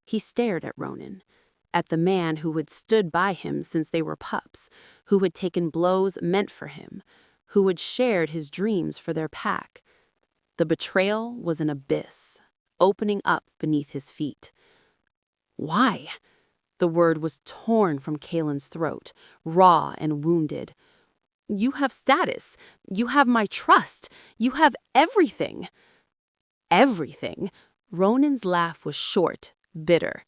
He stared at Ronan, at the man who had stood by him since they were pups, who had taken blows meant for him, who had shared his dreams for their pack. The betrayal was an abyss, opening up beneath his feet. "Why?" The word was torn from Kaylin's throat, raw and wounded. "You have status. You have my trust. You have everything." "Everything?" Ronan's laugh was short, bitter.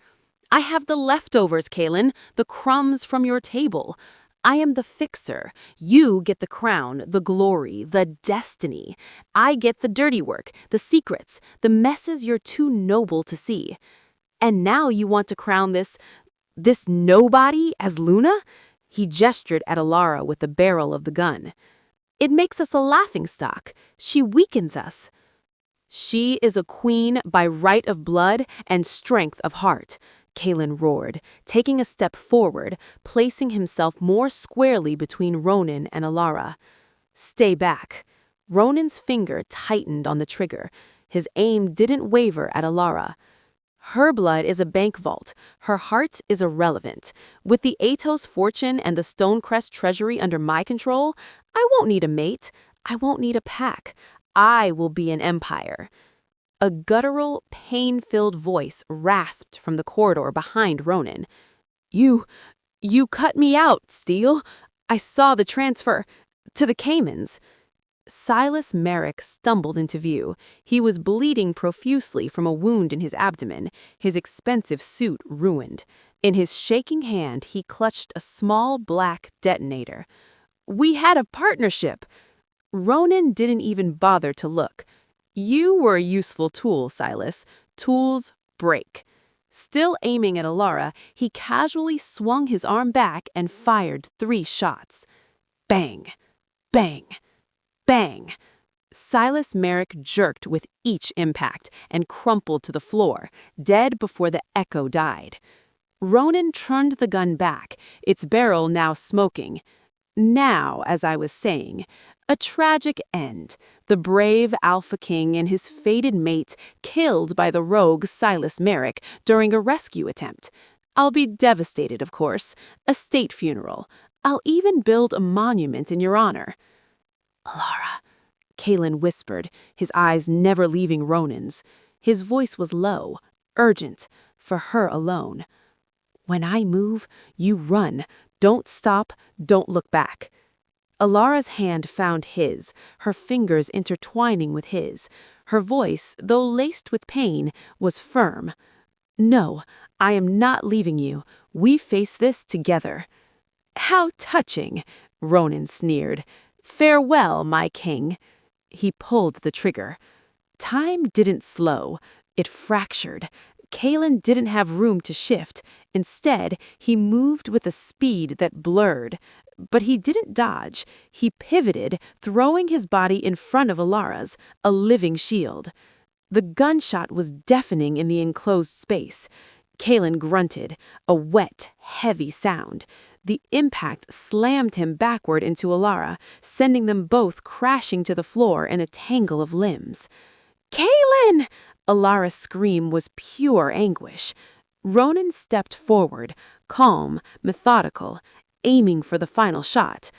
"I have the leftovers, Kaylin, the crumbs from your table. I am the fixer. You get the crown, the glory, the destiny. I get the dirty work, the secrets, the messes you're too noble to see. And now you want to crown this nobody as Luna?" He gestured at Alara with the barrel of the gun. "It makes us a laughingstock. She weakens us." "She is a queen by right of blood and strength of heart," Kaylin roared, taking a step forward, placing himself more squarely between Ronan and Alara. "Stay back." Ronan's finger tightened on the trigger. His aim didn't waver at Alara. "Her blood is a bank vault. Her heart is irrelevant. With the Atos fortune and the Stonecrest treasury under my control, I won't need a mate. I won't need a pack. I will be an empire." A guttural, pain-filled voice rasped from the corridor behind Ronan. You cut me out, Steele. I saw the transfer to the Caymans." Silas Merrick stumbled into view. He was bleeding profusely from a wound in his abdomen, his expensive suit ruined. In his shaking hand, he clutched a small black detonator. "We had a partnership." Ronan didn't even bother to look. "You were a useful tool, Silas. Tools break." Still aiming at Alara, he casually swung his arm back and fired 3 shots. Bang! Bang! Bang! Silas Merrick jerked with each impact and crumpled to the floor, dead before the echo died. Ronan turned the gun back, its barrel now smoking. Now, as I was saying, a tragic end. The brave Alpha King and his fated mate killed by the rogue Silas Merrick during a rescue attempt. I'll be devastated, of course. A state funeral. I'll even build a monument in your honor. Alara, Kalen whispered, his eyes never leaving Ronan's. His voice was low, urgent, for her alone. When I move, you run. Don't stop, don't look back. Alara's hand found his, her fingers intertwining with his. Her voice, though laced with pain, was firm. No, I am not leaving you. We face this together. How touching, Ronan sneered. Farewell, my king. He pulled the trigger. Time didn't slow. It fractured. Kalen didn't have room to shift. Instead, he moved with a speed that blurred. But he didn't dodge. He pivoted, throwing his body in front of Alara's, a living shield. The gunshot was deafening in the enclosed space. Kalen grunted, a wet, heavy sound. The impact slammed him backward into Alara, sending them both crashing to the floor in a tangle of limbs. Kalen! Alara's scream was pure anguish. Ronan stepped forward, calm, methodical, aiming for the final shot.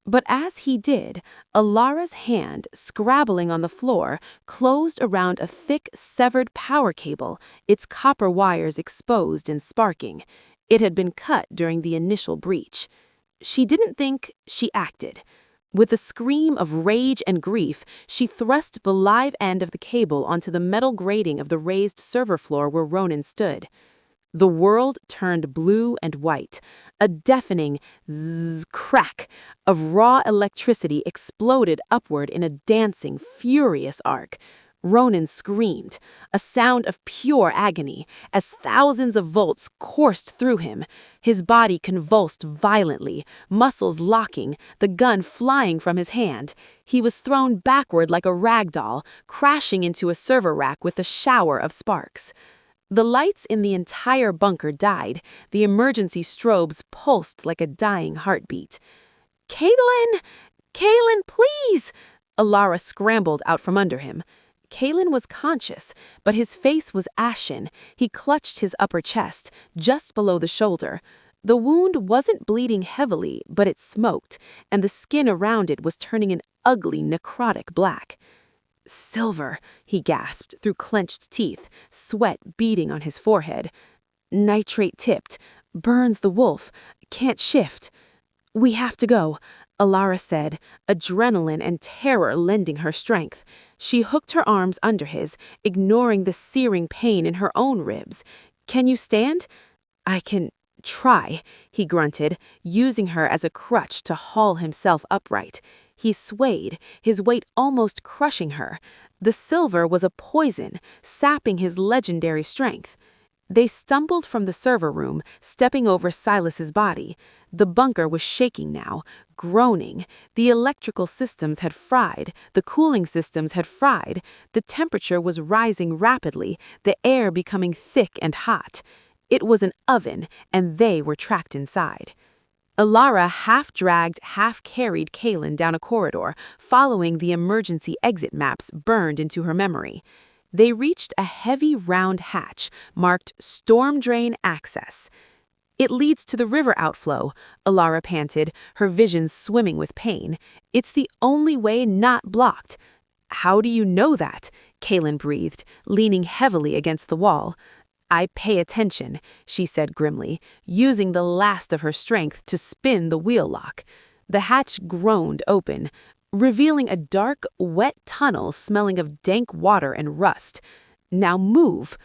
But as he did, Alara's hand, scrabbling on the floor, closed around a thick, severed power cable, its copper wires exposed and sparking. It had been cut during the initial breach. She didn't think, she acted. With a scream of rage and grief, she thrust the live end of the cable onto the metal grating of the raised server floor where Ronan stood. The world turned blue and white. A deafening zzz crack of raw electricity exploded upward in a dancing, furious arc. Ronan screamed, a sound of pure agony, as thousands of volts coursed through him. His body convulsed violently, muscles locking, the gun flying from his hand. He was thrown backward like a rag doll, crashing into a server rack with a shower of sparks. The lights in the entire bunker died. The emergency strobes pulsed like a dying heartbeat. Kalen! Kalen, please! Alara scrambled out from under him. Kalen was conscious, but his face was ashen. He clutched his upper chest, just below the shoulder. The wound wasn't bleeding heavily, but it smoked, and the skin around it was turning an ugly, necrotic black. Silver, he gasped through clenched teeth, sweat beading on his forehead. Nitrate tipped. Burns the wolf. Can't shift. We have to go, Alara said, adrenaline and terror lending her strength. She hooked her arms under his, ignoring the searing pain in her own ribs. Can you stand? I can try, he grunted, using her as a crutch to haul himself upright. He swayed, his weight almost crushing her. The silver was a poison, sapping his legendary strength. They stumbled from the server room, stepping over Silas's body. The bunker was shaking now, groaning. The electrical systems had fried, the cooling systems had fried. The temperature was rising rapidly, the air becoming thick and hot. It was an oven, and they were trapped inside. Alara half-dragged, half-carried Kalen down a corridor, following the emergency exit maps burned into her memory. They reached a heavy round hatch, marked Storm Drain Access. It leads to the river outflow, Alara panted, her vision swimming with pain. It's the only way not blocked. How do you know that? Kalen breathed, leaning heavily against the wall. I pay attention, she said grimly, using the last of her strength to spin the wheel lock. The hatch groaned open, revealing a dark, wet tunnel smelling of dank water and rust. Now move.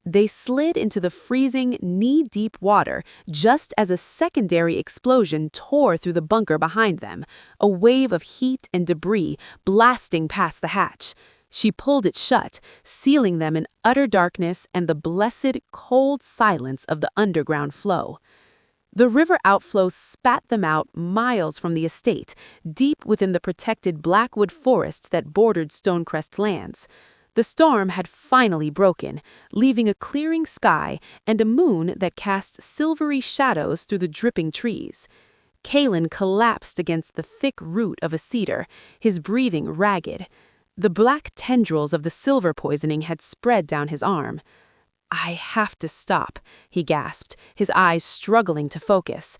They slid into the freezing, knee-deep water just as a secondary explosion tore through the bunker behind them, a wave of heat and debris blasting past the hatch. She pulled it shut, sealing them in utter darkness and the blessed, cold silence of the underground flow. The river outflow spat them out miles from the estate, deep within the protected blackwood forest that bordered Stonecrest lands. The storm had finally broken, leaving a clearing sky and a moon that cast silvery shadows through the dripping trees. Kalen collapsed against the thick root of a cedar, his breathing ragged. The black tendrils of the silver poisoning had spread down his arm. "I have to stop," he gasped, his eyes struggling to focus.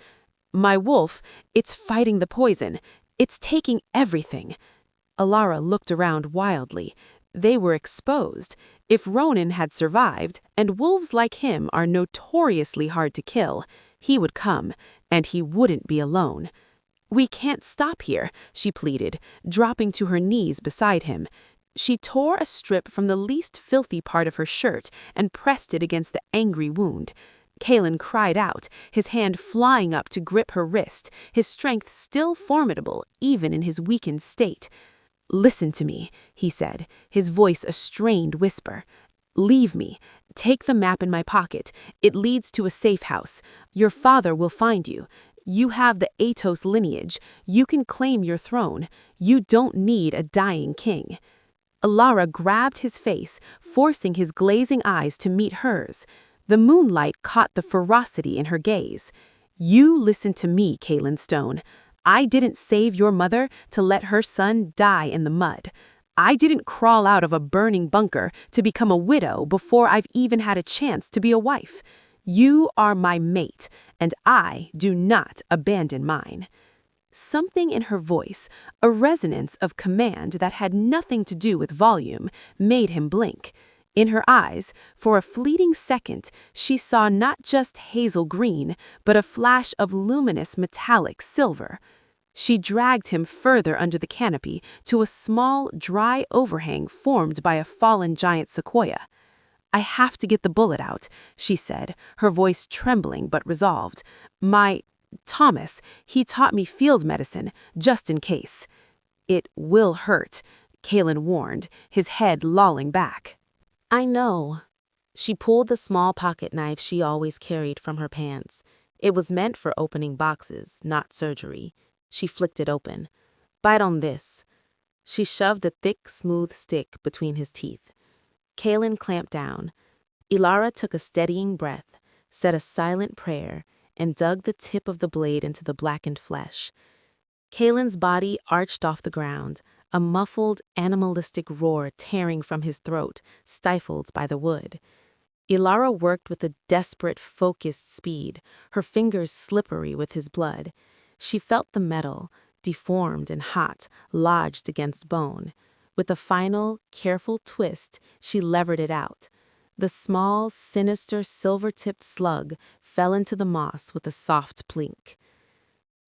"My wolf, it's fighting the poison. It's taking everything." Alara looked around wildly. They were exposed. If Ronan had survived, and wolves like him are notoriously hard to kill, he would come, and he wouldn't be alone. "We can't stop here," she pleaded, dropping to her knees beside him. She tore a strip from the least filthy part of her shirt and pressed it against the angry wound. Kalen cried out, his hand flying up to grip her wrist, his strength still formidable even in his weakened state. "Listen to me," he said, his voice a strained whisper. "Leave me. Take the map in my pocket. It leads to a safe house. Your father will find you. You have the Atos lineage. You can claim your throne. You don't need a dying king." Alara grabbed his face, forcing his glazing eyes to meet hers. The moonlight caught the ferocity in her gaze. "You listen to me, Kalen Stone. I didn't save your mother to let her son die in the mud. I didn't crawl out of a burning bunker to become a widow before I've even had a chance to be a wife. You are my mate, and I do not abandon mine." Something in her voice, a resonance of command that had nothing to do with volume, made him blink. In her eyes, for a fleeting second, she saw not just hazel green, but a flash of luminous metallic silver. She dragged him further under the canopy to a small, dry overhang formed by a fallen giant sequoia. "I have to get the bullet out," she said, her voice trembling but resolved. "My Thomas, he taught me field medicine, just in case." "It will hurt," Kalen warned, his head lolling back. "I know." She pulled the small pocket knife she always carried from her pants. It was meant for opening boxes, not surgery. She flicked it open. "Bite on this." She shoved the thick, smooth stick between his teeth. Kalen clamped down. Ilara took a steadying breath, said a silent prayer, and dug the tip of the blade into the blackened flesh. Kalen's body arched off the ground, a muffled, animalistic roar tearing from his throat, stifled by the wood. Ilara worked with a desperate, focused speed, her fingers slippery with his blood. She felt the metal, deformed and hot, lodged against bone. With a final, careful twist, she levered it out. The small, sinister, silver-tipped slug fell into the moss with a soft plink.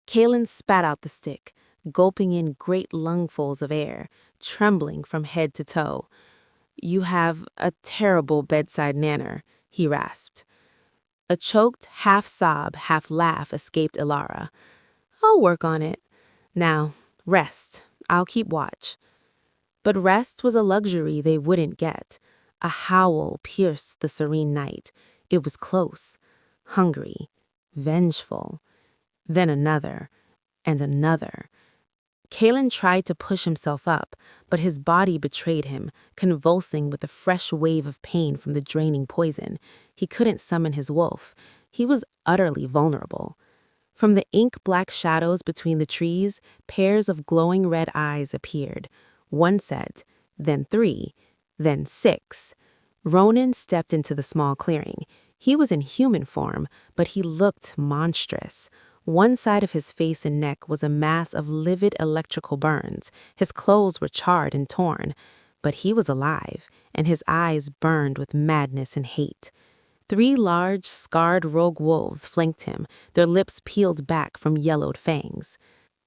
Kalen spat out the stick, gulping in great lungfuls of air, trembling from head to toe. "You have a terrible bedside manner," he rasped. A choked half-sob, half-laugh escaped Ilara. "I'll work on it. Now, rest. I'll keep watch." But rest was a luxury they wouldn't get. A howl pierced the serene night. It was close, hungry, vengeful. Then another, and another. Kalen tried to push himself up, but his body betrayed him, convulsing with a fresh wave of pain from the draining poison. He couldn't summon his wolf. He was utterly vulnerable. From the ink-black shadows between the trees, pairs of glowing red eyes appeared. One set, then 3, then 6. Ronan stepped into the small clearing. He was in human form, but he looked monstrous. One side of his face and neck was a mass of livid electrical burns. His clothes were charred and torn. But he was alive, and his eyes burned with madness and hate. 3 large, scarred rogue wolves flanked him, their lips peeled back from yellowed fangs.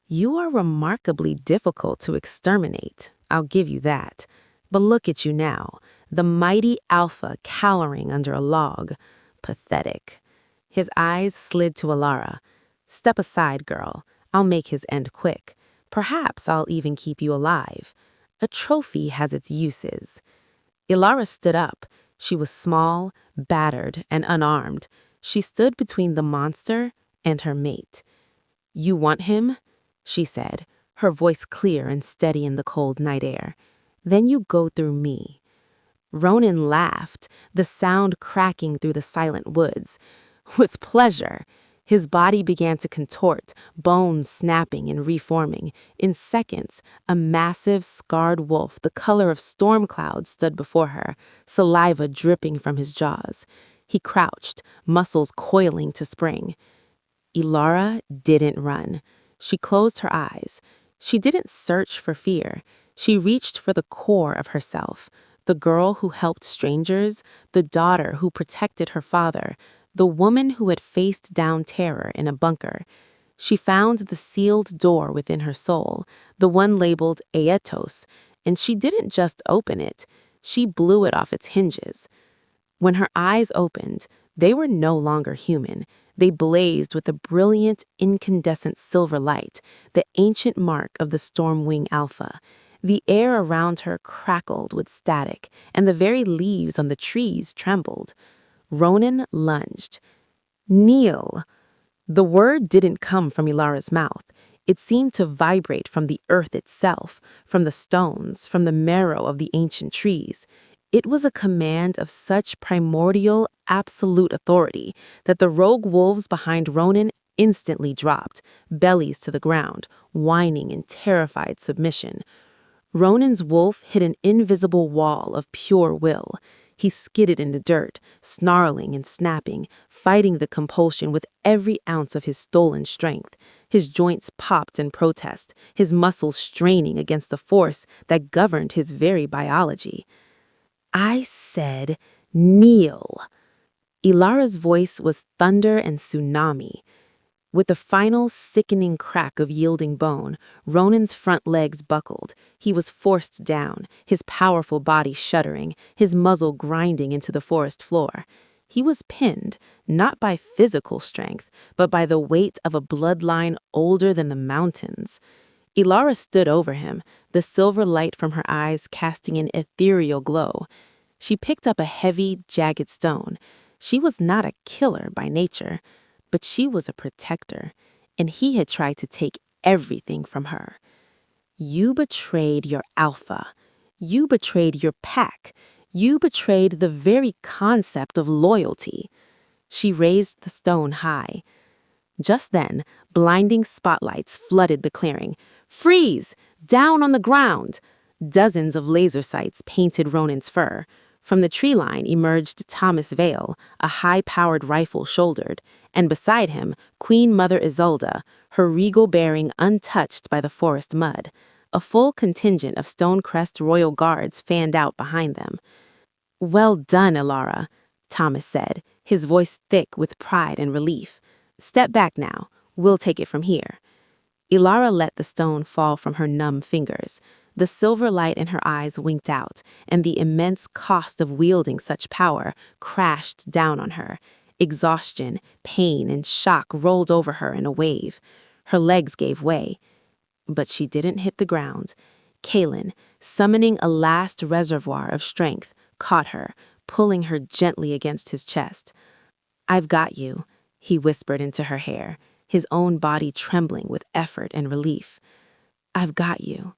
"You are remarkably difficult to exterminate, I'll give you that. But look at you now, the mighty alpha cowering under a log. Pathetic." His eyes slid to Alara. "Step aside, girl. I'll make his end quick. Perhaps I'll even keep you alive. A trophy has its uses." Ilara stood up. She was small, battered, and unarmed. She stood between the monster and her mate. "You want him?" she said, her voice clear and steady in the cold night air. "Then you go through me." Ronan laughed, the sound cracking through the silent woods. With pleasure, his body began to contort, bones snapping and reforming. In seconds, a massive, scarred wolf, the color of storm clouds, stood before her, saliva dripping from his jaws. He crouched, muscles coiling to spring. Ilara didn't run. She closed her eyes. She didn't search for fear. She reached for the core of herself, the girl who helped strangers, the daughter who protected her father, the woman who had faced down terror in a bunker. She found the sealed door within her soul, the one labeled Aetos, and she didn't just open it, she blew it off its hinges. When her eyes opened, they were no longer human. They blazed with a brilliant, incandescent silver light, the ancient mark of the Stormwing Alpha. The air around her crackled with static, and the very leaves on the trees trembled. Ronan lunged. Kneel! The word didn't come from Ilara's mouth. It seemed to vibrate from the earth itself, from the stones, from the marrow of the ancient trees. It was a command of such primordial, absolute authority that the rogue wolves behind Ronan instantly dropped, bellies to the ground, whining in terrified submission. Ronan's wolf hit an invisible wall of pure will. He skidded in the dirt, snarling and snapping, fighting the compulsion with every ounce of his stolen strength. His joints popped in protest, his muscles straining against a force that governed his very biology. I said, kneel. Ilara's voice was thunder and tsunami. With the final sickening crack of yielding bone, Ronan's front legs buckled. He was forced down, his powerful body shuddering, his muzzle grinding into the forest floor. He was pinned, not by physical strength, but by the weight of a bloodline older than the mountains. Ilara stood over him, the silver light from her eyes casting an ethereal glow. She picked up a heavy, jagged stone. She was not a killer by nature, but she was a protector, and he had tried to take everything from her. You betrayed your alpha. You betrayed your pack. You betrayed the very concept of loyalty. She raised the stone high. Just then, blinding spotlights flooded the clearing. Freeze! Down on the ground! Dozens of laser sights painted Ronan's fur. From the tree line emerged Thomas Vale, a high-powered rifle shouldered, and beside him, Queen Mother Isolde, her regal bearing untouched by the forest mud. A full contingent of Stonecrest royal guards fanned out behind them. Well done, Ilara, Thomas said, his voice thick with pride and relief. Step back now. We'll take it from here. Ilara let the stone fall from her numb fingers. The silver light in her eyes winked out, and the immense cost of wielding such power crashed down on her. Exhaustion, pain, and shock rolled over her in a wave. Her legs gave way. But she didn't hit the ground. Kalen, summoning a last reservoir of strength, caught her, pulling her gently against his chest. I've got you, he whispered into her hair, his own body trembling with effort and relief. I've got you.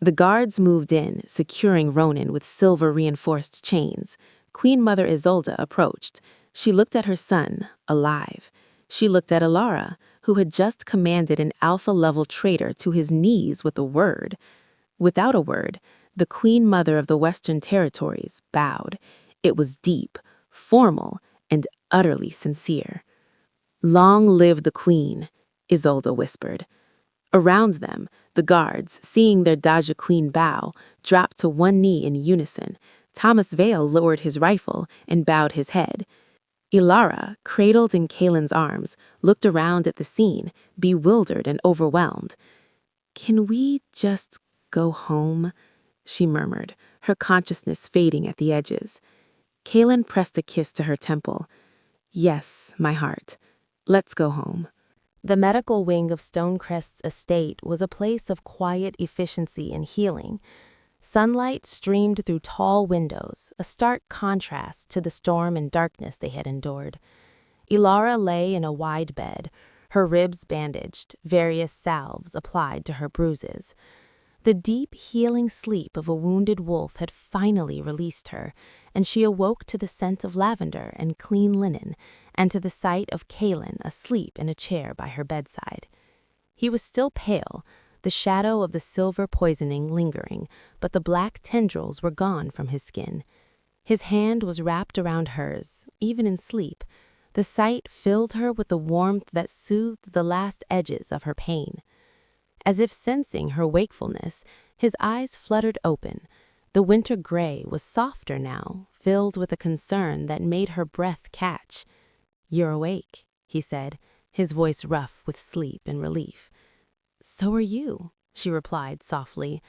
The guards moved in, securing Ronan with silver-reinforced chains. Queen Mother Isolde approached. She looked at her son, alive. She looked at Ilara, who had just commanded an alpha-level traitor to his knees with a word. Without a word, the Queen Mother of the Western Territories bowed. It was deep, formal, and utterly sincere. Long live the Queen, Isolde whispered. Around them, the guards, seeing their Daja Queen bow, dropped to one knee in unison. Thomas Vale lowered his rifle and bowed his head. Ilara, cradled in Kalen's arms, looked around at the scene, bewildered and overwhelmed. Can we just go home? She murmured, her consciousness fading at the edges. Kalen pressed a kiss to her temple. Yes, my heart. Let's go home. The medical wing of Stonecrest's estate was a place of quiet efficiency and healing. Sunlight streamed through tall windows, a stark contrast to the storm and darkness they had endured. Ilara lay in a wide bed, her ribs bandaged, various salves applied to her bruises. The deep, healing sleep of a wounded wolf had finally released her, and she awoke to the scent of lavender and clean linen, and to the sight of Kaelin asleep in a chair by her bedside. He was still pale, the shadow of the silver poisoning lingering, but the black tendrils were gone from his skin. His hand was wrapped around hers, even in sleep. The sight filled her with the warmth that soothed the last edges of her pain. As if sensing her wakefulness, his eyes fluttered open. The winter gray was softer now, filled with a concern that made her breath catch. "You're awake," he said, his voice rough with sleep and relief. "So are you," she replied softly.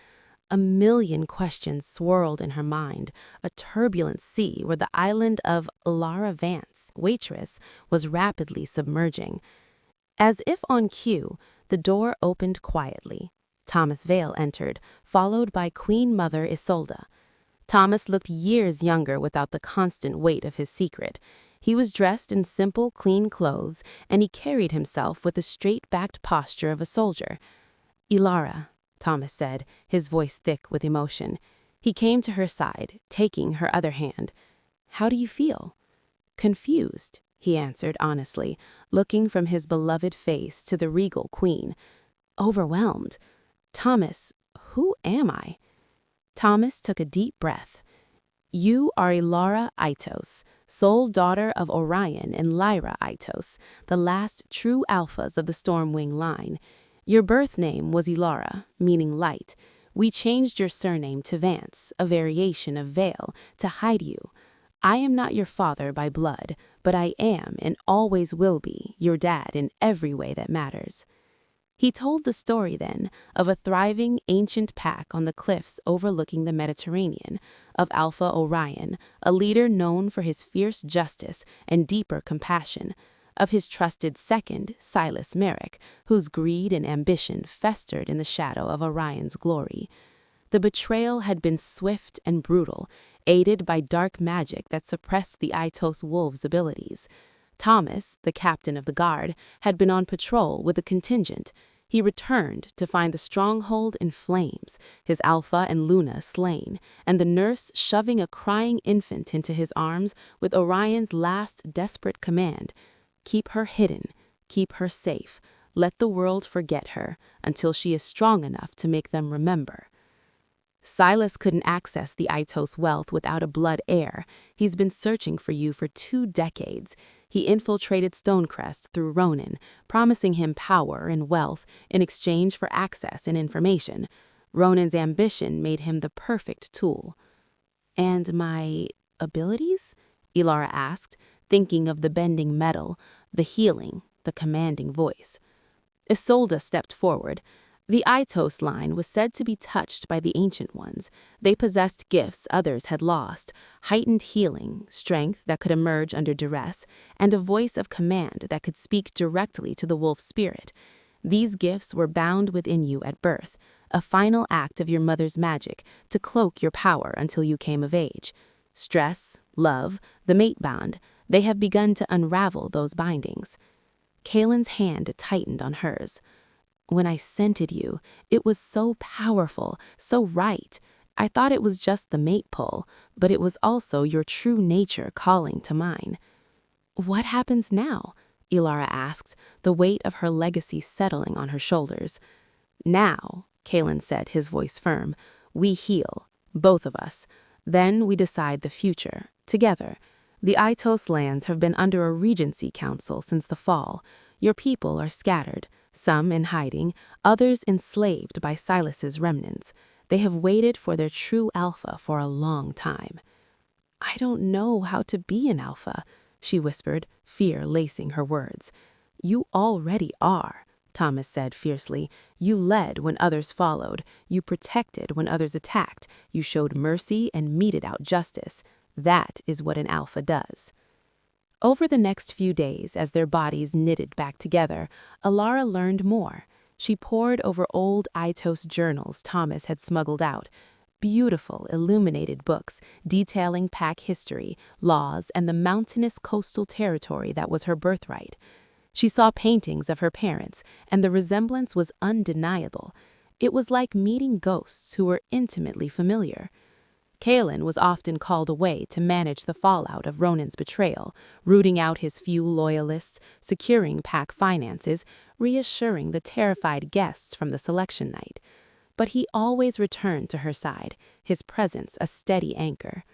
A million questions swirled in her mind, a turbulent sea where the island of Lara Vance, waitress, was rapidly submerging. As if on cue, the door opened quietly. Thomas Vale entered, followed by Queen Mother Isolde. Thomas looked years younger without the constant weight of his secret. He was dressed in simple, clean clothes, and he carried himself with the straight-backed posture of a soldier. "Ilara," Thomas said, his voice thick with emotion. He came to her side, taking her other hand. "How do you feel?" "Confused," he answered honestly, looking from his beloved face to the regal queen. "Overwhelmed. Thomas, who am I?" Thomas took a deep breath. "You are Ilara Aitos, sole daughter of Orion and Lyra Aitos, the last true alphas of the Stormwing line. Your birth name was Ilara, meaning light. We changed your surname to Vance, a variation of Vale, to hide you. I am not your father by blood, but I am and always will be your dad in every way that matters." He told the story then of a thriving ancient pack on the cliffs overlooking the Mediterranean, of Alpha Orion, a leader known for his fierce justice and deeper compassion, of his trusted second, Silas Merrick, whose greed and ambition festered in the shadow of Orion's glory. The betrayal had been swift and brutal, aided by dark magic that suppressed the Aitos wolves' abilities. Thomas, the captain of the guard, had been on patrol with a contingent. He returned to find the stronghold in flames, his Alpha and Luna slain, and the nurse shoving a crying infant into his arms with Orion's last desperate command: "Keep her hidden, keep her safe, let the world forget her until she is strong enough to make them remember." Silas couldn't access the Aitos wealth without a blood heir. He's been searching for you for 2 decades. He infiltrated Stonecrest through Ronan, promising him power and wealth in exchange for access and information. Ronan's ambition made him the perfect tool. "And my abilities?" Ilara asked, thinking of the bending metal, the healing, the commanding voice. Isolde stepped forward. The Aitos line was said to be touched by the Ancient Ones. They possessed gifts others had lost, heightened healing, strength that could emerge under duress, and a voice of command that could speak directly to the wolf spirit. These gifts were bound within you at birth, a final act of your mother's magic to cloak your power until you came of age. Stress, love, the mate bond, they have begun to unravel those bindings. Kaelin's hand tightened on hers. "When I scented you, it was so powerful, so right. I thought it was just the mate pull, but it was also your true nature calling to mine." "What happens now?" Ilara asked, the weight of her legacy settling on her shoulders. "Now," Kaelin said, his voice firm, "we heal, both of us. Then we decide the future, together. The Aitos lands have been under a regency council since the fall. Your people are scattered, some in hiding, others enslaved by Silas's remnants. They have waited for their true alpha for a long time." "I don't know how to be an alpha," she whispered, fear lacing her words. "You already are," Thomas said fiercely. "You led when others followed. You protected when others attacked. You showed mercy and meted out justice. That is what an alpha does." Over the next few days, as their bodies knitted back together, Ilara learned more. She pored over old Aitos journals Thomas had smuggled out, beautiful illuminated books detailing pack history, laws, and the mountainous coastal territory that was her birthright. She saw paintings of her parents, and the resemblance was undeniable. It was like meeting ghosts who were intimately familiar. Kaelin was often called away to manage the fallout of Ronan's betrayal, rooting out his few loyalists, securing pack finances, reassuring the terrified guests from the selection night. But he always returned to her side, his presence a steady anchor.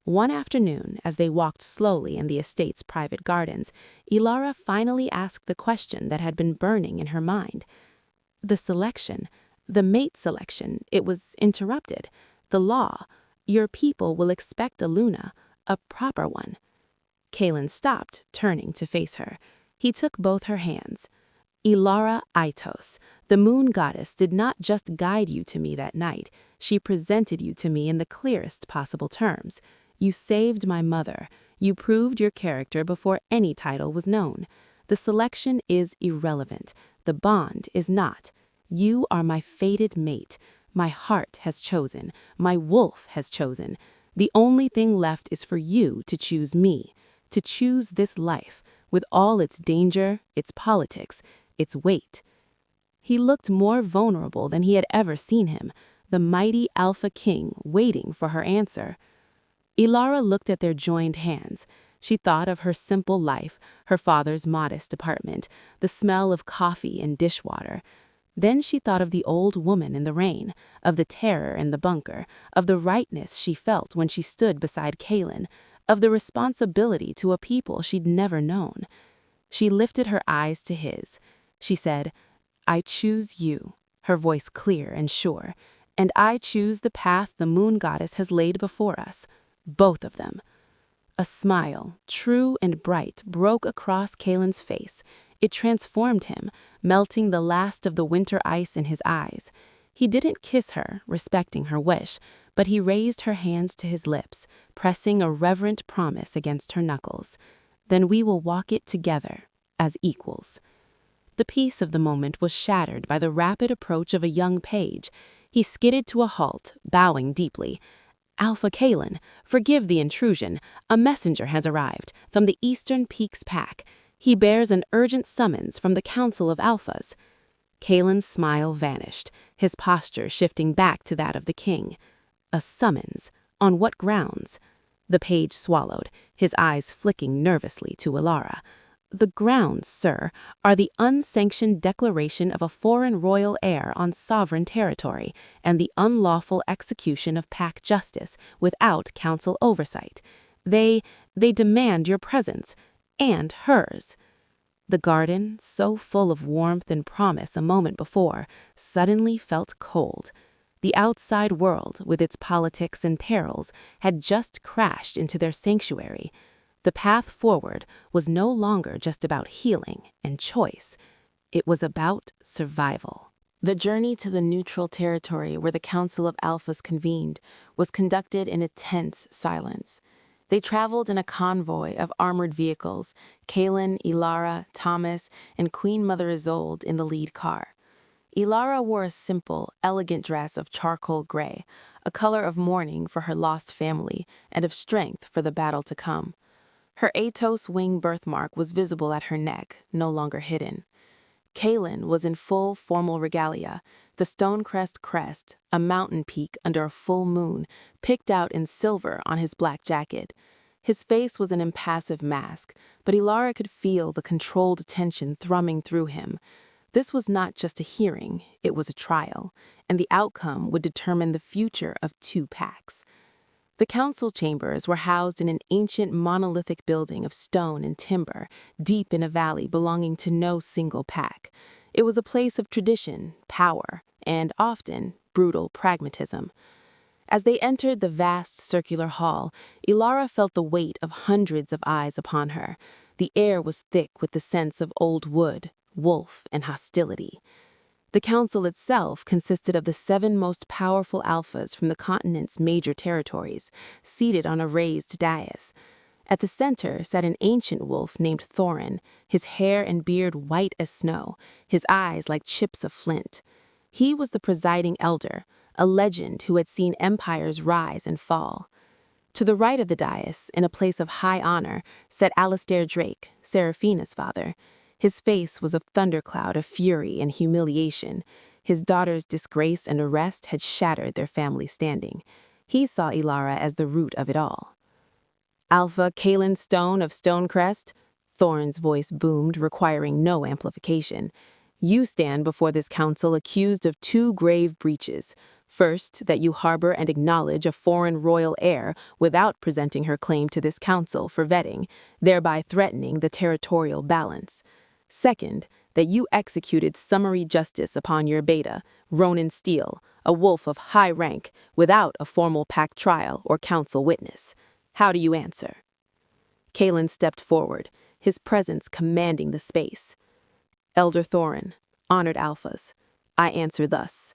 One afternoon, as they walked slowly in the estate's private gardens, Ilara finally asked the question that had been burning in her mind. The selection, the mate selection, it was interrupted. The law, your people will expect a Luna, a proper one. Kaelin stopped, turning to face her. He took both her hands. Ilara Aitos, the moon goddess did not just guide you to me that night, she presented you to me in the clearest possible terms. You saved my mother. You proved your character before any title was known. The selection is irrelevant. The bond is not. You are my fated mate. My heart has chosen. My wolf has chosen. The only thing left is for you to choose me, to choose this life, with all its danger, its politics, its weight. He looked more vulnerable than he had ever seen him, the mighty Alpha King waiting for her answer. Ilara looked at their joined hands. She thought of her simple life, her father's modest apartment, the smell of coffee and dishwater. Then she thought of the old woman in the rain, of the terror in the bunker, of the rightness she felt when she stood beside Kaelin, of the responsibility to a people she'd never known. She lifted her eyes to his. She said, I choose you, her voice clear and sure, and I choose the path the moon goddess has laid before us. Both of them. A smile, true and bright, broke across Kaelin's face. It transformed him, melting the last of the winter ice in his eyes. He didn't kiss her, respecting her wish, but he raised her hands to his lips, pressing a reverent promise against her knuckles. Then we will walk it together, as equals. The peace of the moment was shattered by the rapid approach of a young page. He skidded to a halt, bowing deeply. Alpha Kaelin, forgive the intrusion. A messenger has arrived from the Eastern Peaks Pack. He bears an urgent summons from the Council of Alphas. Kaelin's smile vanished, his posture shifting back to that of the king. A summons? On what grounds? The page swallowed, his eyes flicking nervously to Ilara. The grounds, sir, are the unsanctioned declaration of a foreign royal heir on sovereign territory and the unlawful execution of pack justice without council oversight. They demand your presence, and hers. The garden, so full of warmth and promise a moment before, suddenly felt cold. The outside world, with its politics and perils, had just crashed into their sanctuary. The path forward was no longer just about healing and choice. It was about survival. The journey to the neutral territory where the Council of Alphas convened was conducted in a tense silence. They traveled in a convoy of armored vehicles, Kaelin, Ilara, Thomas, and Queen Mother Isolde in the lead car. Ilara wore a simple, elegant dress of charcoal gray, a color of mourning for her lost family and of strength for the battle to come. Her Atos wing birthmark was visible at her neck, no longer hidden. Kaelin was in full formal regalia, the Stonecrest crest, a mountain peak under a full moon, picked out in silver on his black jacket. His face was an impassive mask, but Ilara could feel the controlled tension thrumming through him. This was not just a hearing, it was a trial, and the outcome would determine the future of two packs. The council chambers were housed in an ancient monolithic building of stone and timber, deep in a valley belonging to no single pack. It was a place of tradition, power, and often brutal pragmatism. As they entered the vast circular hall, Ilara felt the weight of hundreds of eyes upon her. The air was thick with the sense of old wood, wolf, and hostility. The council itself consisted of the 7 most powerful alphas from the continent's major territories, seated on a raised dais. At the center sat an ancient wolf named Thorin, his hair and beard white as snow, his eyes like chips of flint. He was the presiding elder, a legend who had seen empires rise and fall. To the right of the dais, in a place of high honor, sat Alistair Drake, Seraphina's father. His face was a thundercloud of fury and humiliation. His daughter's disgrace and arrest had shattered their family standing. He saw Ilara as the root of it all. Alpha Kalen Stone of Stonecrest, Thorne's voice boomed, requiring no amplification. You stand before this council accused of two grave breaches. First, that you harbor and acknowledge a foreign royal heir without presenting her claim to this council for vetting, thereby threatening the territorial balance. Second, that you executed summary justice upon your beta, Ronan Steele, a wolf of high rank, without a formal pack trial or council witness. How do you answer? Kalen stepped forward, his presence commanding the space. Elder Thorin, honored alphas, I answer thus.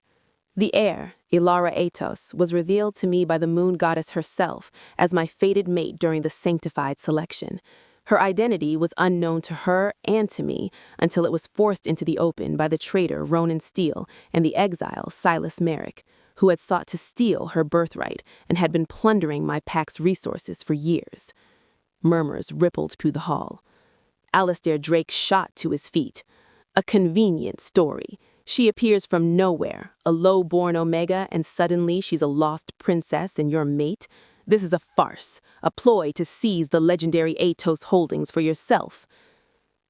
The heir, Ilara Atos, was revealed to me by the moon goddess herself as my fated mate during the sanctified selection. Her identity was unknown to her and to me until it was forced into the open by the traitor Ronan Steele and the exile Silas Merrick, who had sought to steal her birthright and had been plundering my pack's resources for years. Murmurs rippled through the hall. Alistair Drake shot to his feet. A convenient story. She appears from nowhere, a low-born Omega, and suddenly she's a lost princess and your mate. This is a farce, a ploy to seize the legendary Atos holdings for yourself.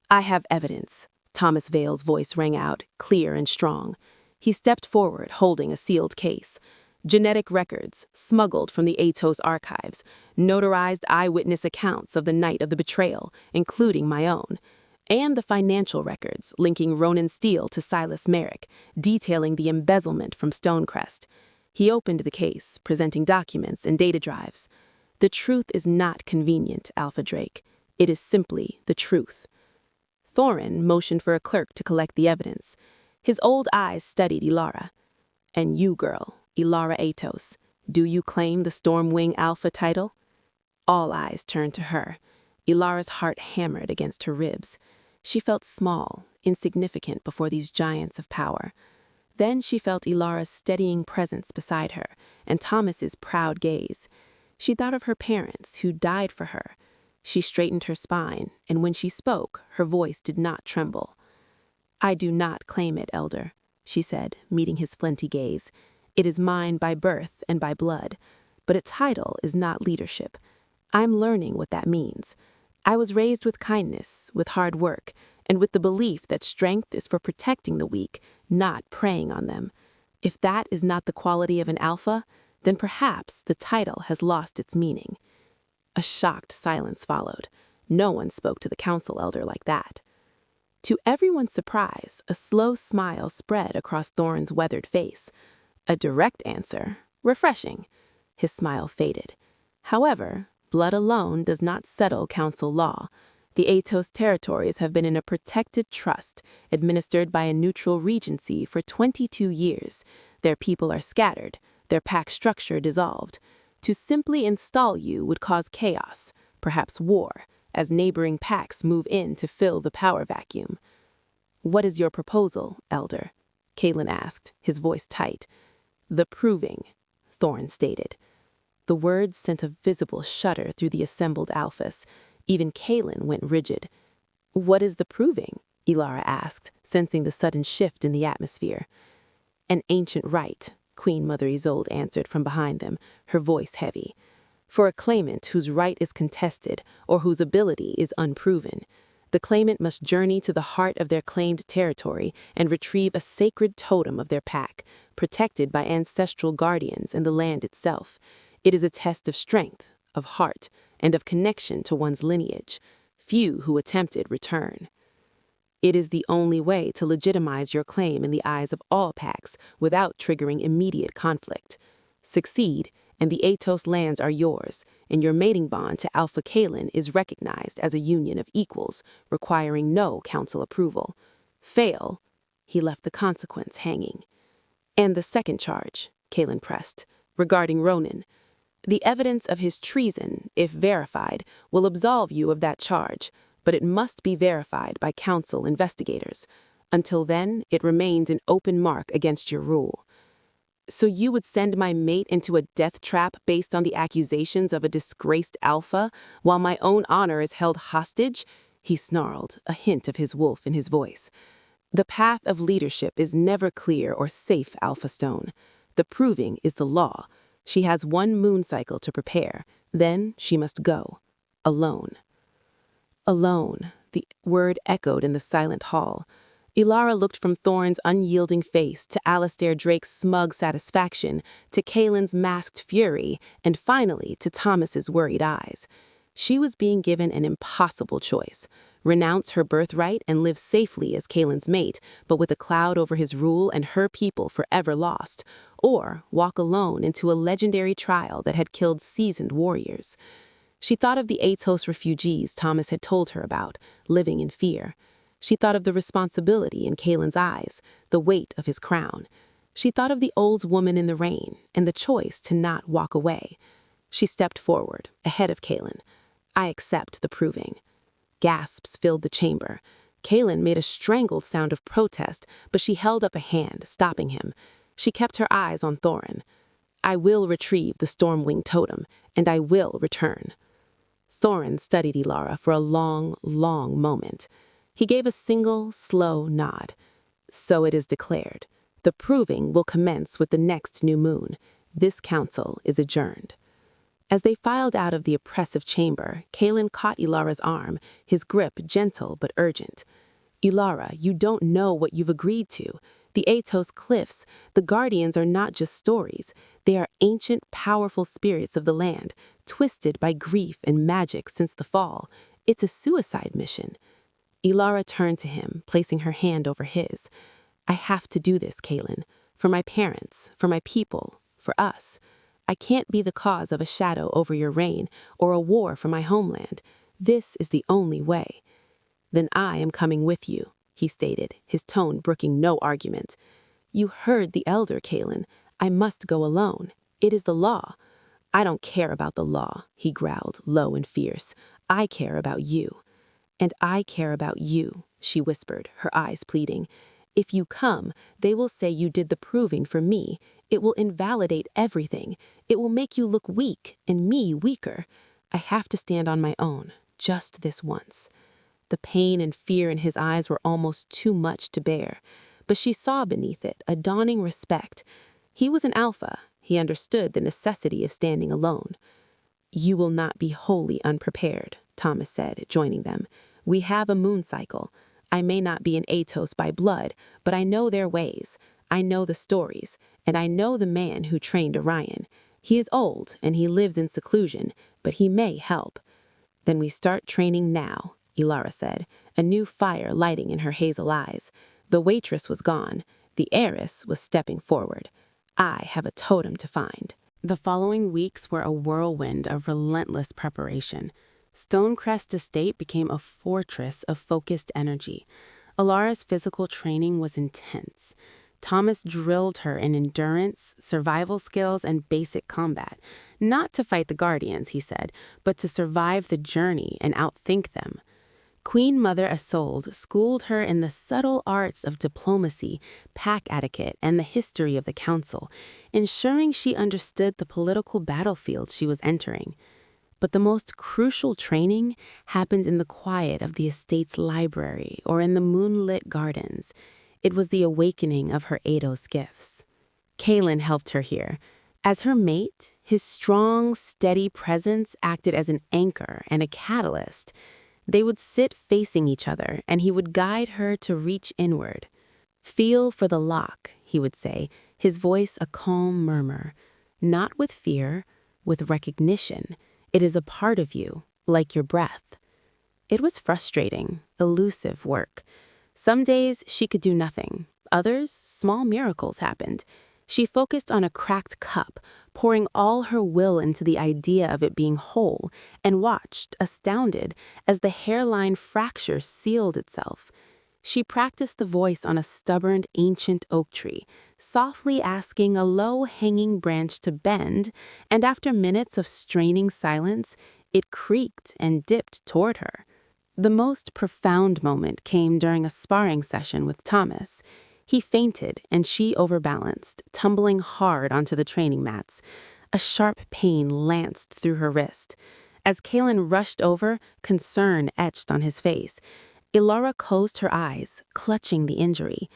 I have evidence. Thomas Vale's voice rang out, clear and strong. He stepped forward, holding a sealed case. Genetic records, smuggled from the Atos archives, notarized eyewitness accounts of the night of the betrayal, including my own, and the financial records linking Ronan Steele to Silas Merrick, detailing the embezzlement from Stonecrest. He opened the case, presenting documents and data drives. The truth is not convenient, Alpha Drake. It is simply the truth. Thorin motioned for a clerk to collect the evidence. His old eyes studied Ilara. And you, girl, Ilara Atos, do you claim the Stormwing Alpha title? All eyes turned to her. Ilara's heart hammered against her ribs. She felt small, insignificant before these giants of power. Then she felt Ilara's steadying presence beside her, and Thomas's proud gaze. She thought of her parents, who died for her. She straightened her spine, and when she spoke, her voice did not tremble. I do not claim it, Elder, she said, meeting his flinty gaze. It is mine by birth and by blood, but a title is not leadership. I'm learning what that means. I was raised with kindness, with hard work, and with the belief that strength is for protecting the weak, not preying on them. If that is not the quality of an alpha, then perhaps the title has lost its meaning. A shocked silence followed. No one spoke to the council elder like that. To everyone's surprise, a slow smile spread across Thorin's weathered face. A direct answer, refreshing. His smile faded. However, blood alone does not settle council law. The Atos territories have been in a protected trust, administered by a neutral regency for 22 years. Their people are scattered, their pack structure dissolved. To simply install you would cause chaos, perhaps war, as neighboring packs move in to fill the power vacuum. What is your proposal, Elder? Kalen asked, his voice tight. The proving, Thorin stated. The words sent a visible shudder through the assembled alphas. Even Kalen went rigid. What is the proving? Ilara asked, sensing the sudden shift in the atmosphere. An ancient right, Queen Mother Isolde answered from behind them, her voice heavy. For a claimant whose right is contested or whose ability is unproven, the claimant must journey to the heart of their claimed territory and retrieve a sacred totem of their pack, protected by ancestral guardians and the land itself. It is a test of strength, of heart, and of connection to one's lineage. Few who attempt it return. It is the only way to legitimize your claim in the eyes of all packs without triggering immediate conflict. Succeed, and the Atos lands are yours, and your mating bond to Alpha Kalen is recognized as a union of equals, requiring no council approval. Fail, he left the consequence hanging. And the second charge, Kalen pressed, regarding Ronan. The evidence of his treason, if verified, will absolve you of that charge, but it must be verified by council investigators. Until then, it remains an open mark against your rule. So you would send my mate into a death trap based on the accusations of a disgraced alpha, while my own honor is held hostage? He snarled, a hint of his wolf in his voice. The path of leadership is never clear or safe, Alpha Stone. The proving is the law. She has one moon cycle to prepare. Then she must go. Alone. Alone, the word echoed in the silent hall. Ilara looked from Thorne's unyielding face to Alistair Drake's smug satisfaction, to Kaelin's masked fury, and finally to Thomas's worried eyes. She was being given an impossible choice. Renounce her birthright and live safely as Kaelin's mate, but with a cloud over his rule and her people forever lost, or walk alone into a legendary trial that had killed seasoned warriors. She thought of the Atos refugees Thomas had told her about, living in fear. She thought of the responsibility in Kaelin's eyes, the weight of his crown. She thought of the old woman in the rain and the choice to not walk away. She stepped forward, ahead of Kaelin. I accept the proving. Gasps filled the chamber. Kaelin made a strangled sound of protest, but she held up a hand, stopping him. She kept her eyes on Thorin. I will retrieve the Stormwing totem, and I will return. Thorin studied Ilara for a long, long moment. He gave a single, slow nod. So it is declared. The proving will commence with the next new moon. This council is adjourned. As they filed out of the oppressive chamber, Kaelin caught Ilara's arm, his grip gentle but urgent. Ilara, you don't know what you've agreed to. The Atos cliffs, the guardians are not just stories. They are ancient, powerful spirits of the land, twisted by grief and magic since the fall. It's a suicide mission. Ilara turned to him, placing her hand over his. I have to do this, Kaelin. For my parents, for my people, for us. I can't be the cause of a shadow over your reign or a war for my homeland. This is the only way. Then I am coming with you, he stated, his tone brooking no argument. You heard the elder, Kaelin. I must go alone. It is the law. I don't care about the law, he growled, low and fierce. I care about you. And I care about you, she whispered, her eyes pleading. If you come, they will say you did the proving for me. It will invalidate everything. It will make you look weak, and me weaker. I have to stand on my own, just this once. The pain and fear in his eyes were almost too much to bear, but she saw beneath it a dawning respect. He was an alpha. He understood the necessity of standing alone. You will not be wholly unprepared, Thomas said, joining them. We have a moon cycle. I may not be an Atos by blood, but I know their ways. I know the stories, and I know the man who trained Orion. He is old, and he lives in seclusion, but he may help. Then we start training now, Ilara said, a new fire lighting in her hazel eyes. The waitress was gone. The heiress was stepping forward. I have a totem to find. The following weeks were a whirlwind of relentless preparation. Stonecrest Estate became a fortress of focused energy. Ilara's physical training was intense. Thomas drilled her in endurance, survival skills, and basic combat. Not to fight the Guardians, he said, but to survive the journey and outthink them. Queen Mother Isolde schooled her in the subtle arts of diplomacy, pack etiquette, and the history of the council, ensuring she understood the political battlefield she was entering. But the most crucial training happened in the quiet of the estate's library or in the moonlit gardens. It was the awakening of her Ados gifts. Kaelin helped her here. As her mate, his strong, steady presence acted as an anchor and a catalyst. They would sit facing each other, and he would guide her to reach inward. Feel for the lock, he would say, his voice a calm murmur. Not with fear, with recognition. It is a part of you, like your breath. It was frustrating, elusive work. Some days she could do nothing. Others, small miracles happened. She focused on a cracked cup, pouring all her will into the idea of it being whole, and watched, astounded, as the hairline fracture sealed itself. She practiced the voice on a stubborn, ancient oak tree, softly asking a low-hanging branch to bend, and after minutes of straining silence, it creaked and dipped toward her. The most profound moment came during a sparring session with Thomas. He fainted, and she overbalanced, tumbling hard onto the training mats. A sharp pain lanced through her wrist. As Kaelin rushed over, concern etched on his face. Ilara closed her eyes, clutching the injury.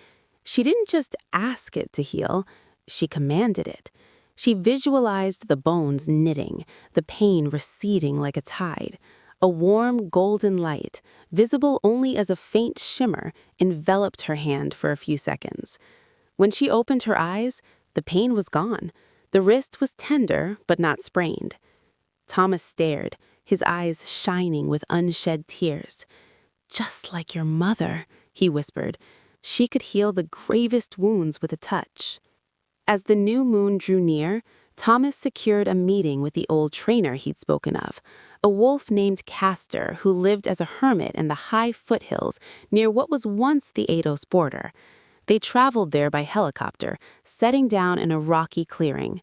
She didn't just ask it to heal, she commanded it. She visualized the bones knitting, the pain receding like a tide. A warm, golden light, visible only as a faint shimmer, enveloped her hand for a few seconds. When she opened her eyes, the pain was gone. The wrist was tender, but not sprained. Thomas stared, his eyes shining with unshed tears. "Just like your mother," he whispered. "She could heal the gravest wounds with a touch." As the new moon drew near, Thomas secured a meeting with the old trainer he'd spoken of, a wolf named Castor who lived as a hermit in the high foothills near what was once the Ados border. They traveled there by helicopter, setting down in a rocky clearing.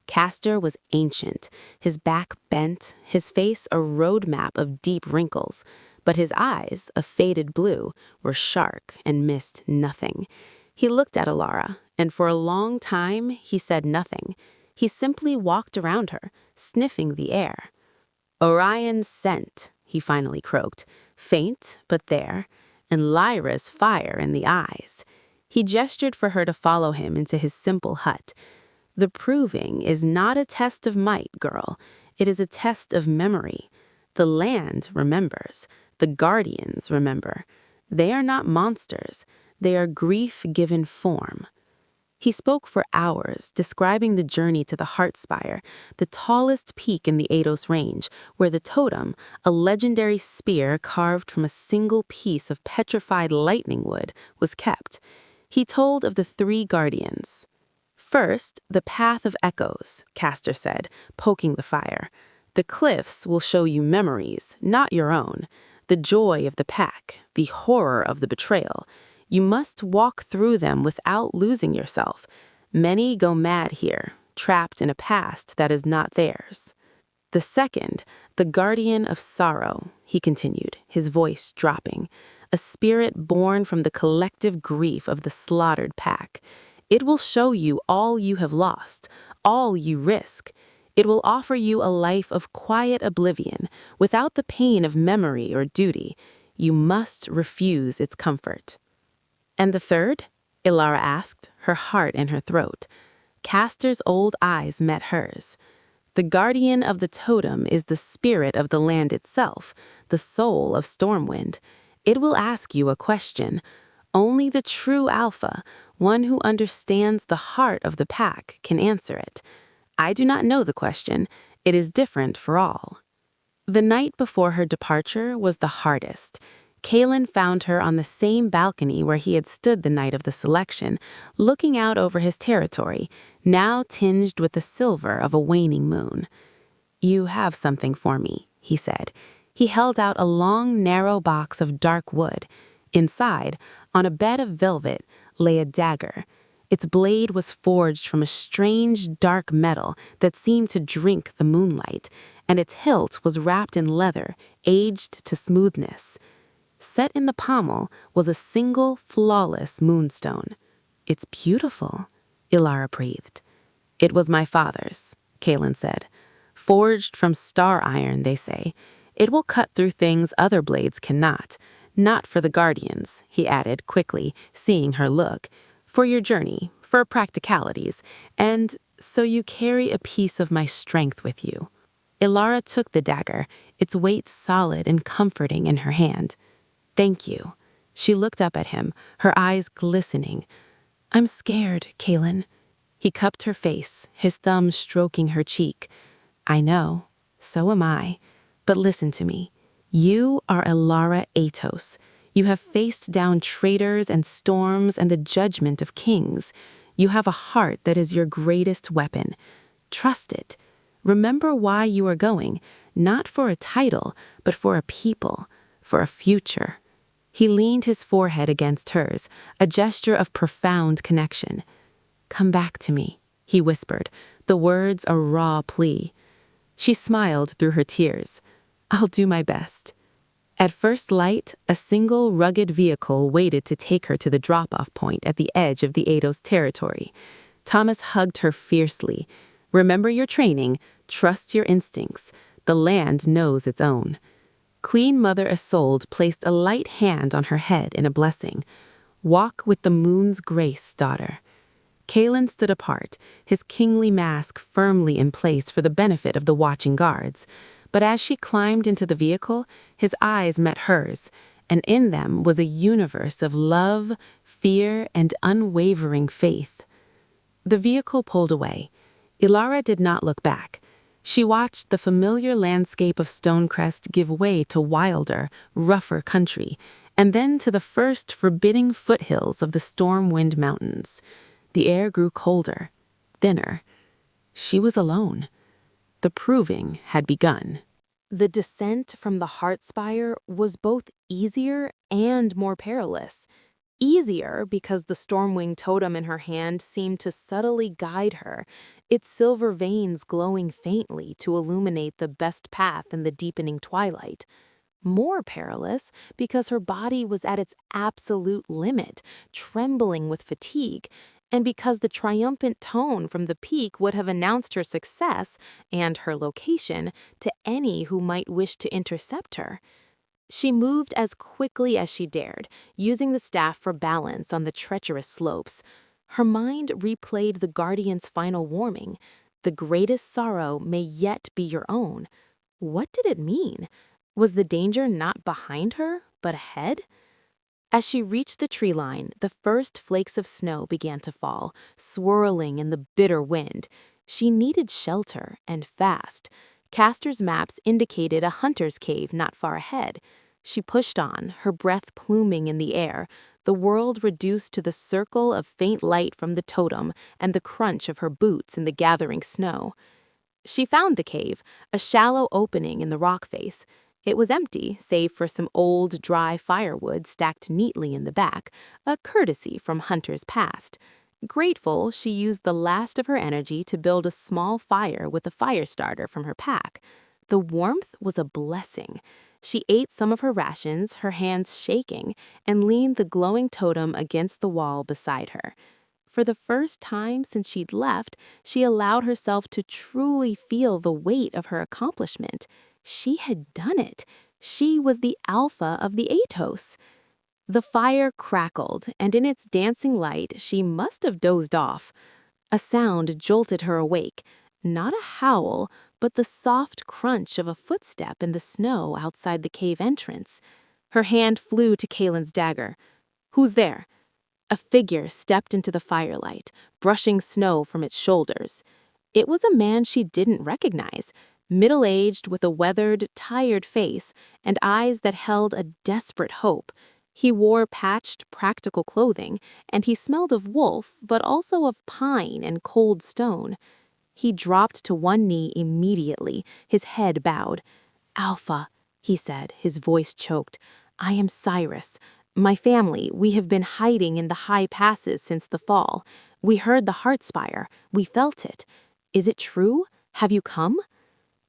Castor was ancient, his back bent, his face a roadmap of deep wrinkles, but his eyes, a faded blue, were sharp and missed nothing. He looked at Ilara, and for a long time he said nothing. He simply walked around her, sniffing the air. "Orion's scent," he finally croaked, faint but there, and Lyra's fire in the eyes. He gestured for her to follow him into his simple hut. "The proving is not a test of might, girl. It is a test of memory. The land remembers. The guardians remember. They are not monsters. They are grief given form." He spoke for hours, describing the journey to the Heart Spire, the tallest peak in the Ados Range, where the totem, a legendary spear carved from a single piece of petrified lightning wood, was kept. He told of the 3 guardians. "First, the Path of Echoes," Castor said, poking the fire. "The cliffs will show you memories, not your own. The joy of the pack, the horror of the betrayal. You must walk through them without losing yourself. Many go mad here, trapped in a past that is not theirs." "The second, the guardian of sorrow," he continued, his voice dropping. "A spirit born from the collective grief of the slaughtered pack. It will show you all you have lost, all you risk. It will offer you a life of quiet oblivion, without the pain of memory or duty. You must refuse its comfort." "And the third?" Ilara asked, her heart in her throat. Castor's old eyes met hers. "The guardian of the totem is the spirit of the land itself, the soul of Stormwind. It will ask you a question. Only the true alpha, one who understands the heart of the pack, can answer it. I do not know the question. It is different for all." The night before her departure was the hardest. Kaelin found her on the same balcony where he had stood the night of the selection, looking out over his territory, now tinged with the silver of a waning moon. "You have something for me," he said. He held out a long, narrow box of dark wood. Inside, on a bed of velvet, lay a dagger. Its blade was forged from a strange, dark metal that seemed to drink the moonlight, and its hilt was wrapped in leather, aged to smoothness. Set in the pommel was a single, flawless moonstone. "It's beautiful," Ilara breathed. "It was my father's," Kaelin said. "Forged from star iron, they say. It will cut through things other blades cannot. Not for the guardians," he added quickly, seeing her look. "For your journey, for practicalities, and so you carry a piece of my strength with you." Ilara took the dagger, its weight solid and comforting in her hand. "Thank you." She looked up at him, her eyes glistening. "I'm scared, Kaelin." He cupped her face, his thumb stroking her cheek. "I know. So am I. But listen to me. You are Ilara Atos. You have faced down traitors and storms and the judgment of kings. You have a heart that is your greatest weapon. Trust it. Remember why you are going, not for a title, but for a people, for a future." He leaned his forehead against hers, a gesture of profound connection. "Come back to me," he whispered, the words a raw plea. She smiled through her tears. "I'll do my best." At first light, a single rugged vehicle waited to take her to the drop-off point at the edge of the Ados territory. Thomas hugged her fiercely. "Remember your training. Trust your instincts. The land knows its own." Queen Mother Isolde placed a light hand on her head in a blessing. Walk with the moon's grace, daughter. Kaelin stood apart, his kingly mask firmly in place for the benefit of the watching guards. But as she climbed into the vehicle, his eyes met hers, and in them was a universe of love, fear, and unwavering faith. The vehicle pulled away. Ilara did not look back. She watched the familiar landscape of Stonecrest give way to wilder, rougher country, and then to the first forbidding foothills of the Stormwind Mountains. The air grew colder, thinner. She was alone. The proving had begun. The descent from the Heartspire was both easier and more perilous. Easier because the Stormwing totem in her hand seemed to subtly guide her, its silver veins glowing faintly to illuminate the best path in the deepening twilight. More perilous because her body was at its absolute limit, trembling with fatigue, and because the triumphant tone from the peak would have announced her success and her location to any who might wish to intercept her. She moved as quickly as she dared, using the staff for balance on the treacherous slopes. Her mind replayed the Guardian's final warning: "The greatest sorrow may yet be your own." What did it mean? Was the danger not behind her, but ahead? As she reached the tree line, the first flakes of snow began to fall, swirling in the bitter wind. She needed shelter, and fast. Castor's maps indicated a hunter's cave not far ahead. She pushed on, her breath pluming in the air, the world reduced to the circle of faint light from the totem and the crunch of her boots in the gathering snow. She found the cave, a shallow opening in the rock face. It was empty, save for some old, dry firewood stacked neatly in the back, a courtesy from hunters past. Grateful, she used the last of her energy to build a small fire with a fire starter from her pack. The warmth was a blessing. She ate some of her rations, her hands shaking, and leaned the glowing totem against the wall beside her. For the first time since she'd left, she allowed herself to truly feel the weight of her accomplishment. She had done it. She was the alpha of the Atos. The fire crackled, and in its dancing light, she must have dozed off. A sound jolted her awake. Not a howl, but the soft crunch of a footstep in the snow outside the cave entrance. Her hand flew to Kaelin's dagger. "Who's there?" A figure stepped into the firelight, brushing snow from its shoulders. It was a man she didn't recognize, middle-aged with a weathered, tired face and eyes that held a desperate hope. He wore patched, practical clothing, and he smelled of wolf, but also of pine and cold stone. He dropped to one knee immediately, his head bowed. "Alpha," he said, his voice choked. "I am Cyrus. My family, we have been hiding in the high passes since the fall. We heard the Heartspire. We felt it. Is it true? Have you come?"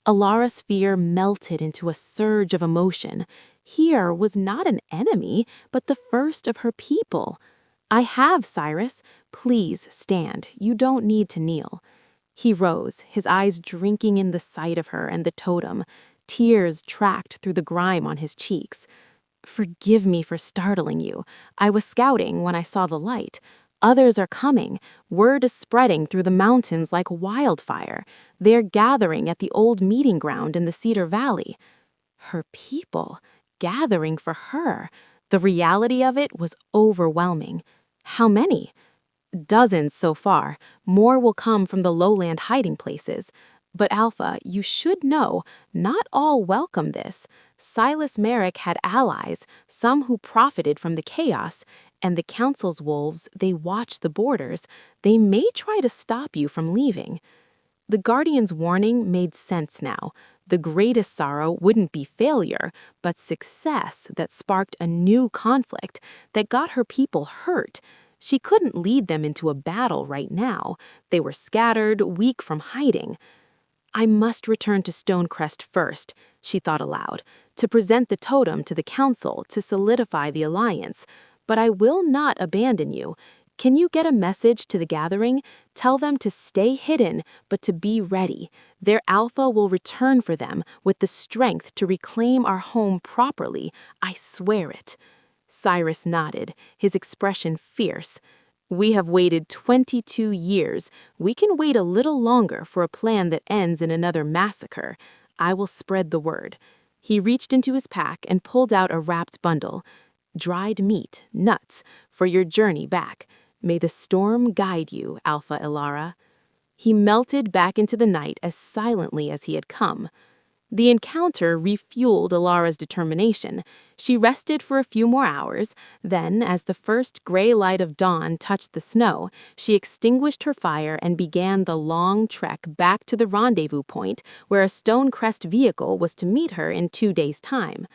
Alara's fear melted into a surge of emotion. Here was not an enemy, but the first of her people. "I have, Cyrus. Please stand. You don't need to kneel." He rose, his eyes drinking in the sight of her and the totem. Tears tracked through the grime on his cheeks. "Forgive me for startling you. I was scouting when I saw the light. Others are coming. Word is spreading through the mountains like wildfire. They're gathering at the old meeting ground in the Cedar Valley." Her people, gathering for her. The reality of it was overwhelming. How many? Dozens so far. More will come from the lowland hiding places. But Alpha, you should know, not all welcome this. Silas Merrick had allies, some who profited from the chaos, and the Council's wolves, they watch the borders. They may try to stop you from leaving. The Guardian's warning made sense now. The greatest sorrow wouldn't be failure, but success that sparked a new conflict that got her people hurt. She couldn't lead them into a battle right now. They were scattered, weak from hiding. "I must return to Stonecrest first," she thought aloud, "to present the totem to the Council to solidify the alliance. But I will not abandon you. Can you get a message to the gathering? Tell them to stay hidden, but to be ready. Their alpha will return for them with the strength to reclaim our home properly. I swear it." Cyrus nodded, his expression fierce. "We have waited 22 years. We can wait a little longer for a plan that ends in another massacre. I will spread the word." He reached into his pack and pulled out a wrapped bundle. "Dried meat, nuts, for your journey back. May the storm guide you, Alpha Elara." He melted back into the night as silently as he had come. The encounter refueled Alara's determination. She rested for a few more hours, then, as the first gray light of dawn touched the snow, she extinguished her fire and began the long trek back to the rendezvous point where a Stonecrest vehicle was to meet her in 2 days' time.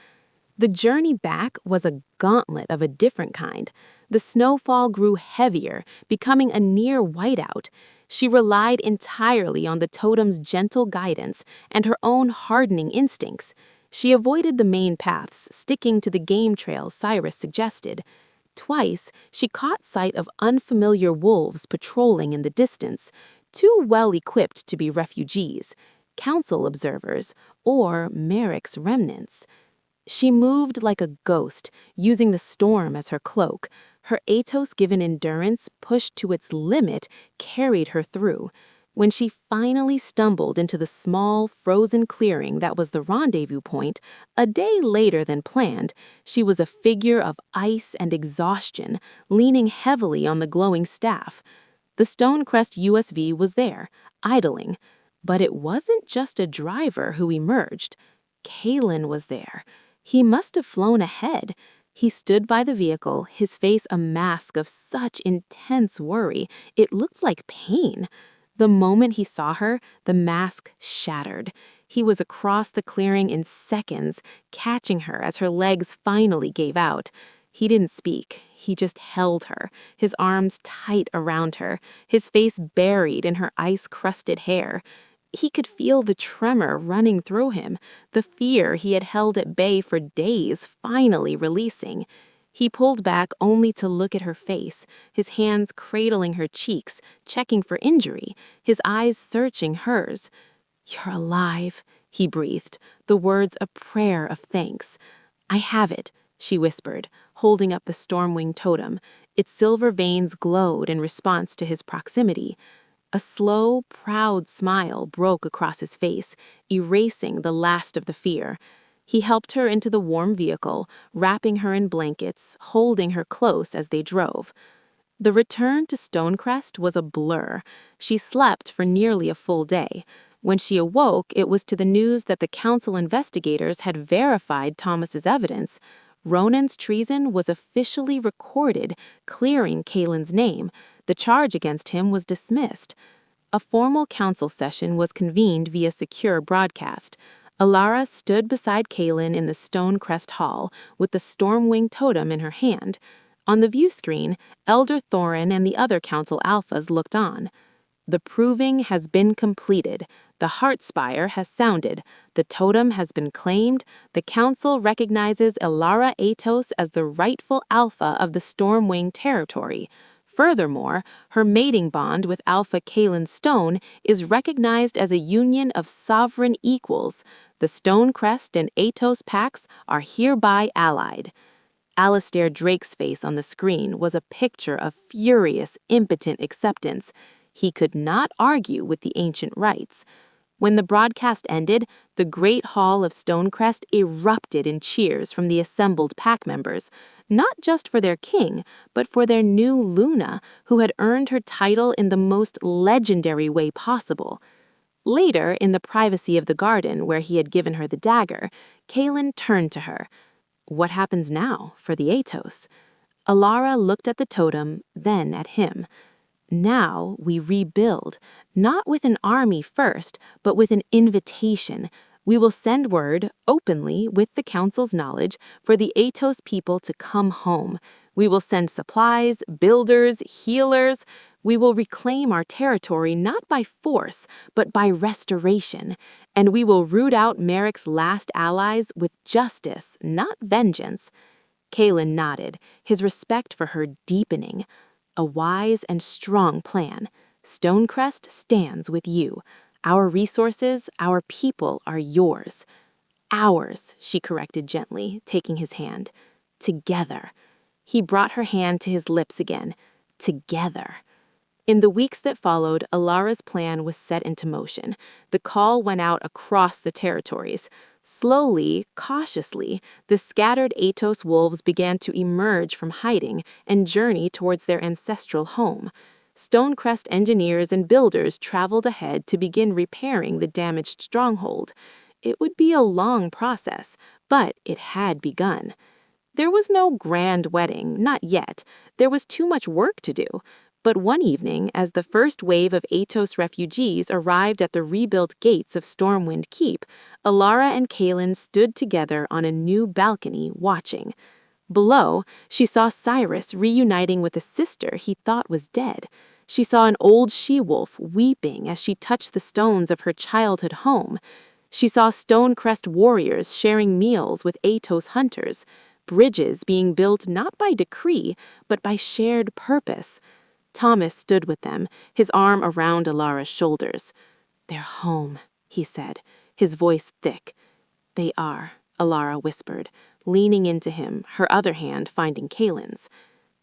The journey back was a gauntlet of a different kind. The snowfall grew heavier, becoming a near whiteout. She relied entirely on the totem's gentle guidance and her own hardening instincts. She avoided the main paths, sticking to the game trails Cyrus suggested. Twice, she caught sight of unfamiliar wolves patrolling in the distance, too well equipped to be refugees, council observers, or Merrick's remnants. She moved like a ghost, using the storm as her cloak. Her Atos-given endurance, pushed to its limit, carried her through. When she finally stumbled into the small, frozen clearing that was the rendezvous point, a day later than planned, she was a figure of ice and exhaustion, leaning heavily on the glowing staff. The Stonecrest USV was there, idling. But it wasn't just a driver who emerged. Kalen was there. He must have flown ahead. He stood by the vehicle, his face a mask of such intense worry, it looked like pain. The moment he saw her, the mask shattered. He was across the clearing in seconds, catching her as her legs finally gave out. He didn't speak. He just held her, his arms tight around her, his face buried in her ice-crusted hair. He could feel the tremor running through him, the fear he had held at bay for days finally releasing. He pulled back only to look at her face, his hands cradling her cheeks, checking for injury, his eyes searching hers. "You're alive," he breathed, the words a prayer of thanks. "I have it," she whispered, holding up the Stormwing totem. Its silver veins glowed in response to his proximity. A slow, proud smile broke across his face, erasing the last of the fear. He helped her into the warm vehicle, wrapping her in blankets, holding her close as they drove. The return to Stonecrest was a blur. She slept for nearly a full day. When she awoke, it was to the news that the council investigators had verified Thomas's evidence. Ronan's treason was officially recorded, clearing Kalen's name. The charge against him was dismissed. A formal council session was convened via secure broadcast. Alara stood beside Kalen in the Stonecrest Hall, with the Stormwing totem in her hand. On the view screen, Elder Thorin and the other council alphas looked on. "The proving has been completed. The Heartspire has sounded. The totem has been claimed. The council recognizes Elara Atos as the rightful alpha of the Stormwing territory. Furthermore, her mating bond with Alpha Kalen Stone is recognized as a union of sovereign equals. The Stonecrest and Atos pacts are hereby allied." Alistair Drake's face on the screen was a picture of furious, impotent acceptance. He could not argue with the ancient rites. When the broadcast ended, the great hall of Stonecrest erupted in cheers from the assembled pack members, not just for their king, but for their new Luna, who had earned her title in the most legendary way possible. Later, in the privacy of the garden where he had given her the dagger, Kalen turned to her. "What happens now for the Atos?" Alara looked at the totem, then at him. "Now we rebuild, not with an army first, but with an invitation. We will send word, openly, with the council's knowledge, for the Atos people to come home. We will send supplies, builders, healers. We will reclaim our territory not by force, but by restoration. And we will root out Merrick's last allies with justice, not vengeance." Kalen nodded, his respect for her deepening. a wise and strong plan. Stonecrest stands with you. Our resources, our people are yours. Ours, she corrected gently, taking his hand. Together. He brought her hand to his lips again. Together. In the weeks that followed, Alara's plan was set into motion. The call went out across the territories. Slowly, cautiously, the scattered Atos wolves began to emerge from hiding and journey towards their ancestral home. Stonecrest engineers and builders traveled ahead to begin repairing the damaged stronghold. It would be a long process, but it had begun. There was no grand wedding, not yet. There was too much work to do. But one evening, as the first wave of Atos refugees arrived at the rebuilt gates of Stormwind Keep, Alara and Kaelin stood together on a new balcony watching. Below, she saw Cyrus reuniting with a sister he thought was dead. She saw an old she-wolf weeping as she touched the stones of her childhood home. She saw Stonecrest warriors sharing meals with Atos hunters, bridges being built not by decree, but by shared purpose. Thomas stood with them, his arm around Alara's shoulders. "They're home," he said, his voice thick. "They are," Alara whispered, leaning into him, her other hand finding Kaelin's.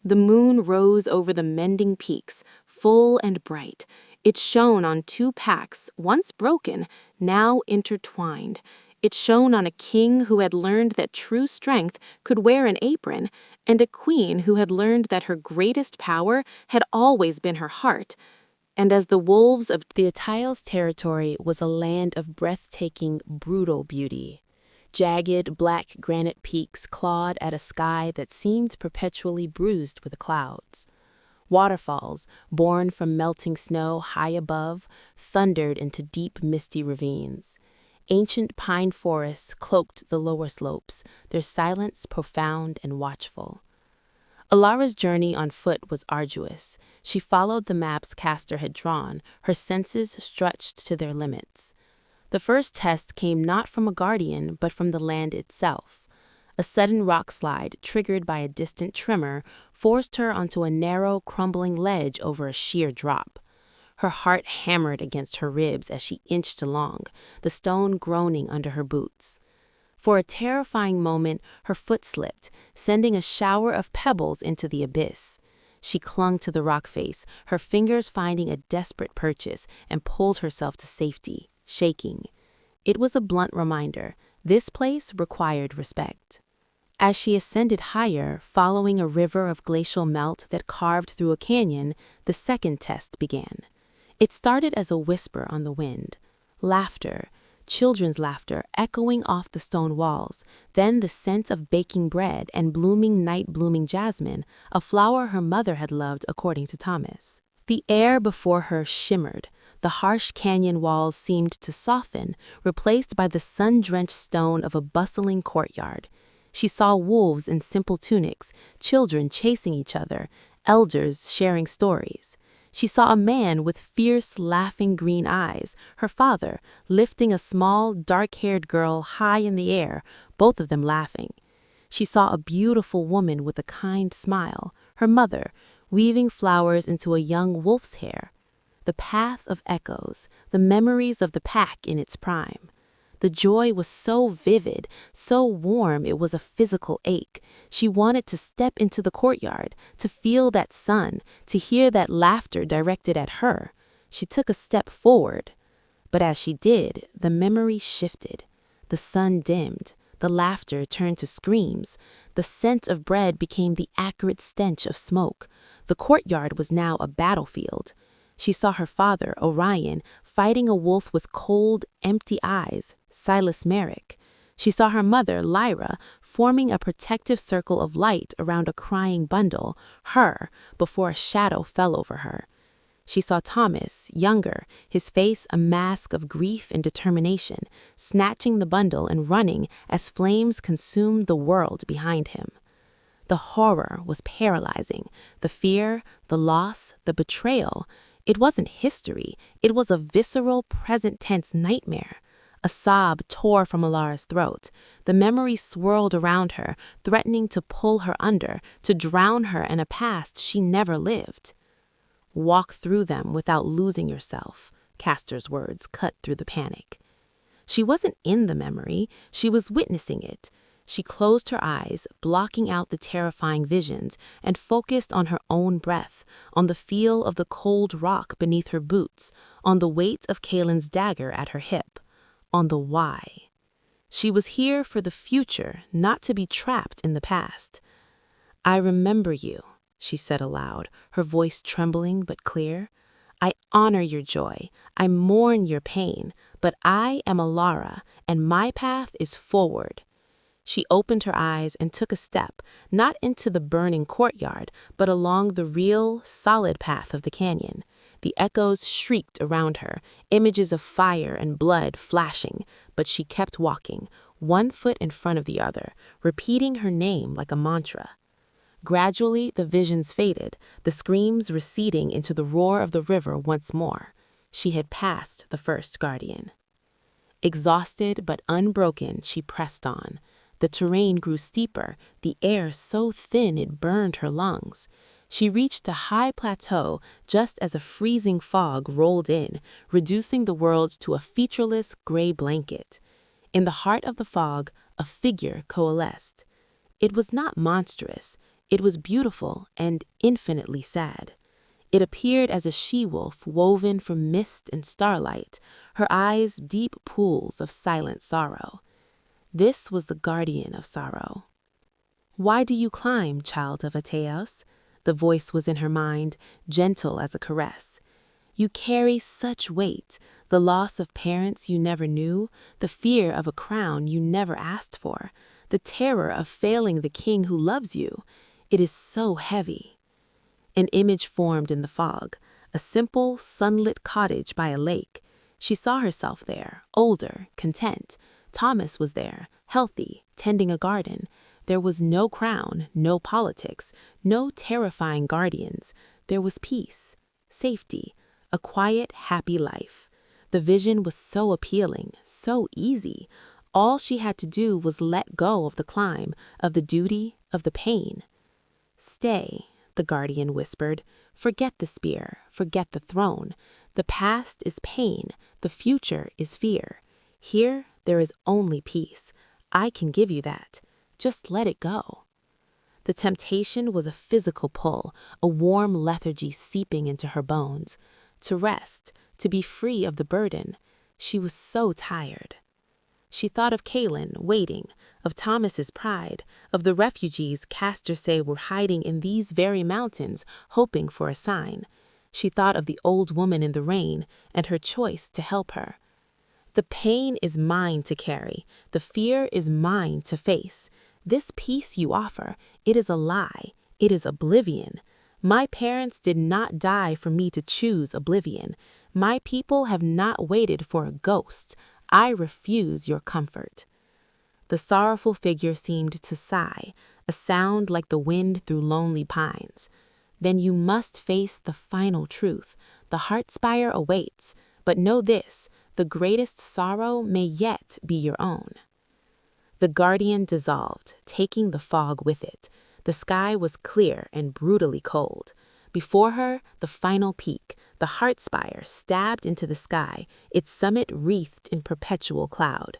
The moon rose over the mending peaks, full and bright. It shone on two packs, once broken, now intertwined. It shone on a king who had learned that true strength could wear an apron, and a queen who had learned that her greatest power had always been her heart. And as the wolves of the Atayal's territory was a land of breathtaking, brutal beauty. Jagged, black granite peaks clawed at a sky that seemed perpetually bruised with clouds. Waterfalls, born from melting snow high above, thundered into deep, misty ravines. Ancient pine forests cloaked the lower slopes, their silence profound and watchful. Alara's journey on foot was arduous. She followed the maps Castor had drawn, her senses stretched to their limits. The first test came not from a guardian, but from the land itself. A sudden rock slide, triggered by a distant tremor, forced her onto a narrow, crumbling ledge over a sheer drop. Her heart hammered against her ribs as she inched along, the stone groaning under her boots. For a terrifying moment, her foot slipped, sending a shower of pebbles into the abyss. She clung to the rock face, her fingers finding a desperate purchase, and pulled herself to safety, shaking. It was a blunt reminder. This place required respect. As she ascended higher, following a river of glacial melt that carved through a canyon, the second test began. It started as a whisper on the wind. Laughter, children's laughter, echoing off the stone walls, then the scent of baking bread and blooming night-blooming jasmine, a flower her mother had loved according to Thomas. The air before her shimmered. The harsh canyon walls seemed to soften, replaced by the sun-drenched stone of a bustling courtyard. She saw wolves in simple tunics, children chasing each other, elders sharing stories. She saw a man with fierce, laughing green eyes, her father, lifting a small, dark-haired girl high in the air, both of them laughing. She saw a beautiful woman with a kind smile, her mother, weaving flowers into a young wolf's hair. The path of echoes, the memories of the pack in its prime. The joy was so vivid, so warm it was a physical ache. She wanted to step into the courtyard, to feel that sun, to hear that laughter directed at her. She took a step forward. But as she did, the memory shifted. The sun dimmed. The laughter turned to screams. The scent of bread became the acrid stench of smoke. The courtyard was now a battlefield. She saw her father, Orion, fighting a wolf with cold, empty eyes, Silas Merrick. She saw her mother, Lyra, forming a protective circle of light around a crying bundle, her, before a shadow fell over her. She saw Thomas, younger, his face a mask of grief and determination, snatching the bundle and running as flames consumed the world behind him. The horror was paralyzing, the fear, the loss, the betrayal. It wasn't history, it was a visceral, present-tense nightmare. A sob tore from Alara's throat. The memory swirled around her, threatening to pull her under, to drown her in a past she never lived. Walk through them without losing yourself, Castor's words cut through the panic. She wasn't in the memory, she was witnessing it. She closed her eyes, blocking out the terrifying visions, and focused on her own breath, on the feel of the cold rock beneath her boots, on the weight of Kalen's dagger at her hip, on the why. She was here for the future, not to be trapped in the past. "I remember you," she said aloud, her voice trembling but clear. "I honor your joy, I mourn your pain, but I am Alara, and my path is forward." She opened her eyes and took a step, not into the burning courtyard, but along the real, solid path of the canyon. The echoes shrieked around her, images of fire and blood flashing, but she kept walking, one foot in front of the other, repeating her name like a mantra. Gradually, the visions faded, the screams receding into the roar of the river once more. She had passed the first guardian. Exhausted but unbroken, she pressed on. The terrain grew steeper, the air so thin it burned her lungs. She reached a high plateau just as a freezing fog rolled in, reducing the world to a featureless gray blanket. In the heart of the fog, a figure coalesced. It was not monstrous. It was beautiful and infinitely sad. It appeared as a she-wolf woven from mist and starlight, her eyes deep pools of silent sorrow. This was the guardian of sorrow. "Why do you climb, child of Ateos?" The voice was in her mind, gentle as a caress. "You carry such weight, the loss of parents you never knew, the fear of a crown you never asked for, the terror of failing the king who loves you. It is so heavy." An image formed in the fog, a simple, sunlit cottage by a lake. She saw herself there, older, content. Thomas was there, healthy, tending a garden. There was no crown, no politics, no terrifying guardians. There was peace, safety, a quiet, happy life. The vision was so appealing, so easy. All she had to do was let go of the climb, of the duty, of the pain. "Stay," the guardian whispered. "Forget the spear, forget the throne. The past is pain, the future is fear. Here there is only peace. I can give you that. Just let it go." The temptation was a physical pull, a warm lethargy seeping into her bones. To rest, to be free of the burden. She was so tired. She thought of Kalen waiting, of Thomas's pride, of the refugees Castor say were hiding in these very mountains, hoping for a sign. She thought of the old woman in the rain and her choice to help her. "The pain is mine to carry. The fear is mine to face. This peace you offer, it is a lie. It is oblivion. My parents did not die for me to choose oblivion. My people have not waited for a ghost. I refuse your comfort." The sorrowful figure seemed to sigh, a sound like the wind through lonely pines. "Then you must face the final truth. The heart spire awaits. But know this, the greatest sorrow may yet be your own." The guardian dissolved, taking the fog with it. The sky was clear and brutally cold. Before her, the final peak, the heart spire stabbed into the sky, its summit wreathed in perpetual cloud.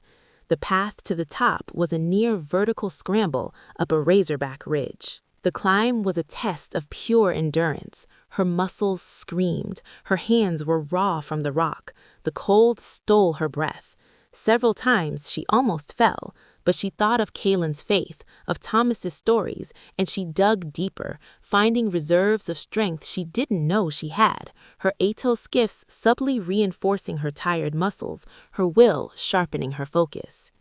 The path to the top was a near vertical scramble up a razorback ridge. The climb was a test of pure endurance. Her muscles screamed. Her hands were raw from the rock. The cold stole her breath. Several times she almost fell, but she thought of Kalen's faith, of Thomas's stories, and she dug deeper, finding reserves of strength she didn't know she had, her Atos gifts subtly reinforcing her tired muscles, her will sharpening her focus.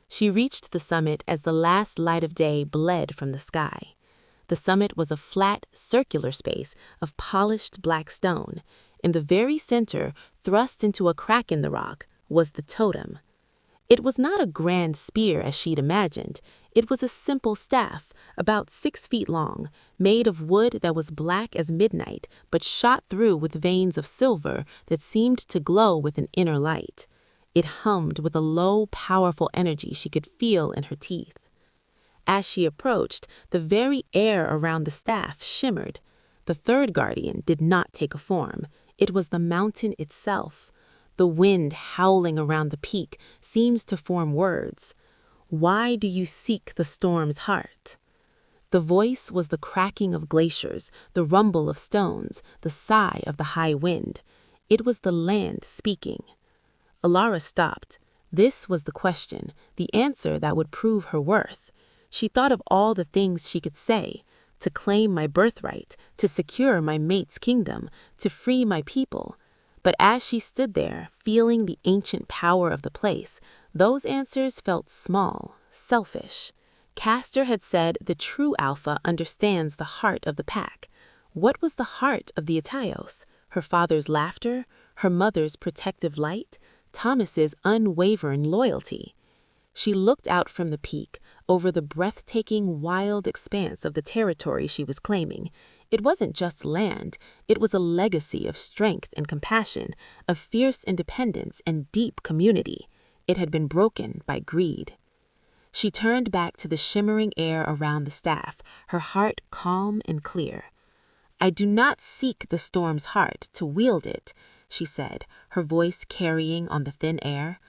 She reached the summit as the last light of day bled from the sky. The summit was a flat, circular space of polished black stone. In the very center, thrust into a crack in the rock, was the totem. It was not a grand spear as she'd imagined. It was a simple staff, about 6 feet long, made of wood that was black as midnight, but shot through with veins of silver that seemed to glow with an inner light. It hummed with a low, powerful energy she could feel in her teeth. As she approached, the very air around the staff shimmered. The third guardian did not take a form. It was the mountain itself. The wind howling around the peak seems to form words. Why do you seek the storm's heart? The voice was the cracking of glaciers, the rumble of stones, the sigh of the high wind. It was the land speaking. Alara stopped. This was the question, the answer that would prove her worth. She thought of all the things she could say: to claim my birthright, to secure my mate's kingdom, to free my people. But as she stood there, feeling the ancient power of the place, those answers felt small, selfish. Castor had said the true Alpha understands the heart of the pack. What was the heart of the Ataios? Her father's laughter? Her mother's protective light? Thomas's unwavering loyalty? She looked out from the peak, over the breathtaking, wild expanse of the territory she was claiming. It wasn't just land, it was a legacy of strength and compassion, of fierce independence and deep community. It had been broken by greed. She turned back to the shimmering air around the staff, her heart calm and clear. I do not seek the storm's heart to wield it, she said, her voice carrying on the thin air.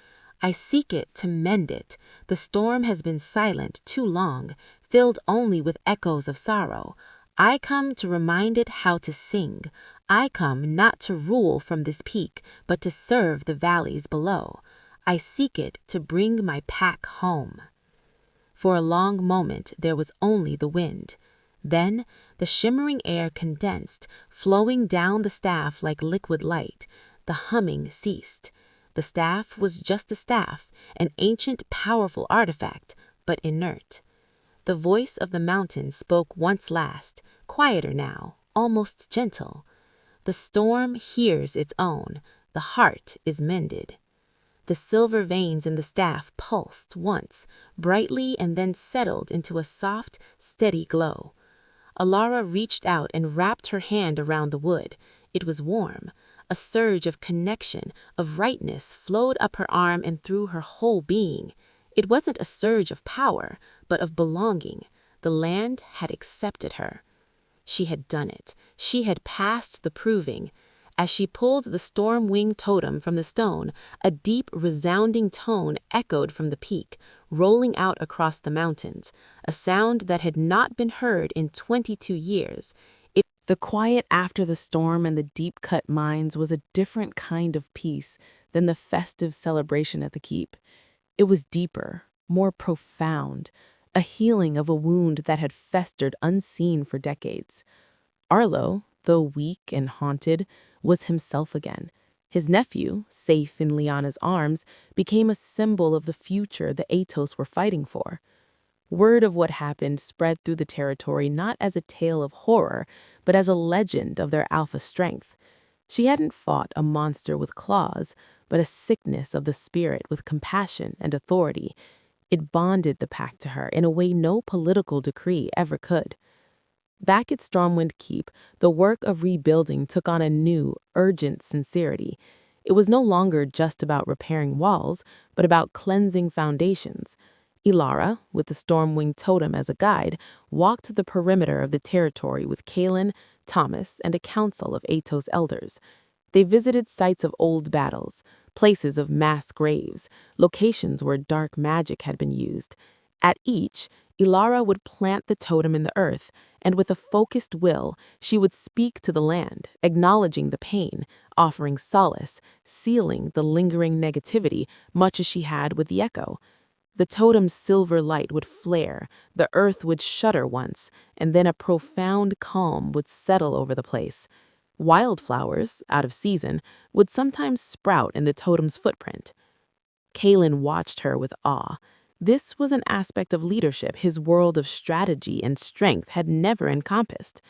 I seek it to mend it. The storm has been silent too long, filled only with echoes of sorrow. I come to remind it how to sing. I come not to rule from this peak, but to serve the valleys below. I seek it to bring my pack home. For a long moment there was only the wind. Then the shimmering air condensed, flowing down the staff like liquid light. The humming ceased. The staff was just a staff, an ancient, powerful artifact, but inert. The voice of the mountain spoke once last, quieter now, almost gentle. The storm hears its own. The heart is mended. The silver veins in the staff pulsed once, brightly, and then settled into a soft, steady glow. Alara reached out and wrapped her hand around the wood. It was warm. A surge of connection, of rightness flowed up her arm and through her whole being. It wasn't a surge of power, but of belonging. The land had accepted her. She had done it. She had passed the proving. As she pulled the storm-wing totem from the stone, a deep, resounding tone echoed from the peak, rolling out across the mountains, a sound that had not been heard in 22 years. The quiet after the storm and the deep-cut mines was a different kind of peace than the festive celebration at the keep. It was deeper, more profound, a healing of a wound that had festered unseen for decades. Arlo, though weak and haunted, was himself again. His nephew, safe in Liana's arms, became a symbol of the future the Atos were fighting for. Word of what happened spread through the territory not as a tale of horror, but as a legend of their alpha strength. She hadn't fought a monster with claws, but a sickness of the spirit with compassion and authority. It bonded the pack to her in a way no political decree ever could. Back at Stormwind Keep, the work of rebuilding took on a new, urgent sincerity. It was no longer just about repairing walls, but about cleansing foundations. Ilara, with the Stormwing totem as a guide, walked the perimeter of the territory with Kaelin, Thomas, and a council of Atos elders. They visited sites of old battles, places of mass graves, locations where dark magic had been used. At each, Ilara would plant the totem in the earth, and with a focused will, she would speak to the land, acknowledging the pain, offering solace, sealing the lingering negativity, much as she had with the echo. The totem's silver light would flare, the earth would shudder once, and then a profound calm would settle over the place. Wildflowers, out of season, would sometimes sprout in the totem's footprint. Kaelin watched her with awe. This was an aspect of leadership his world of strategy and strength had never encompassed.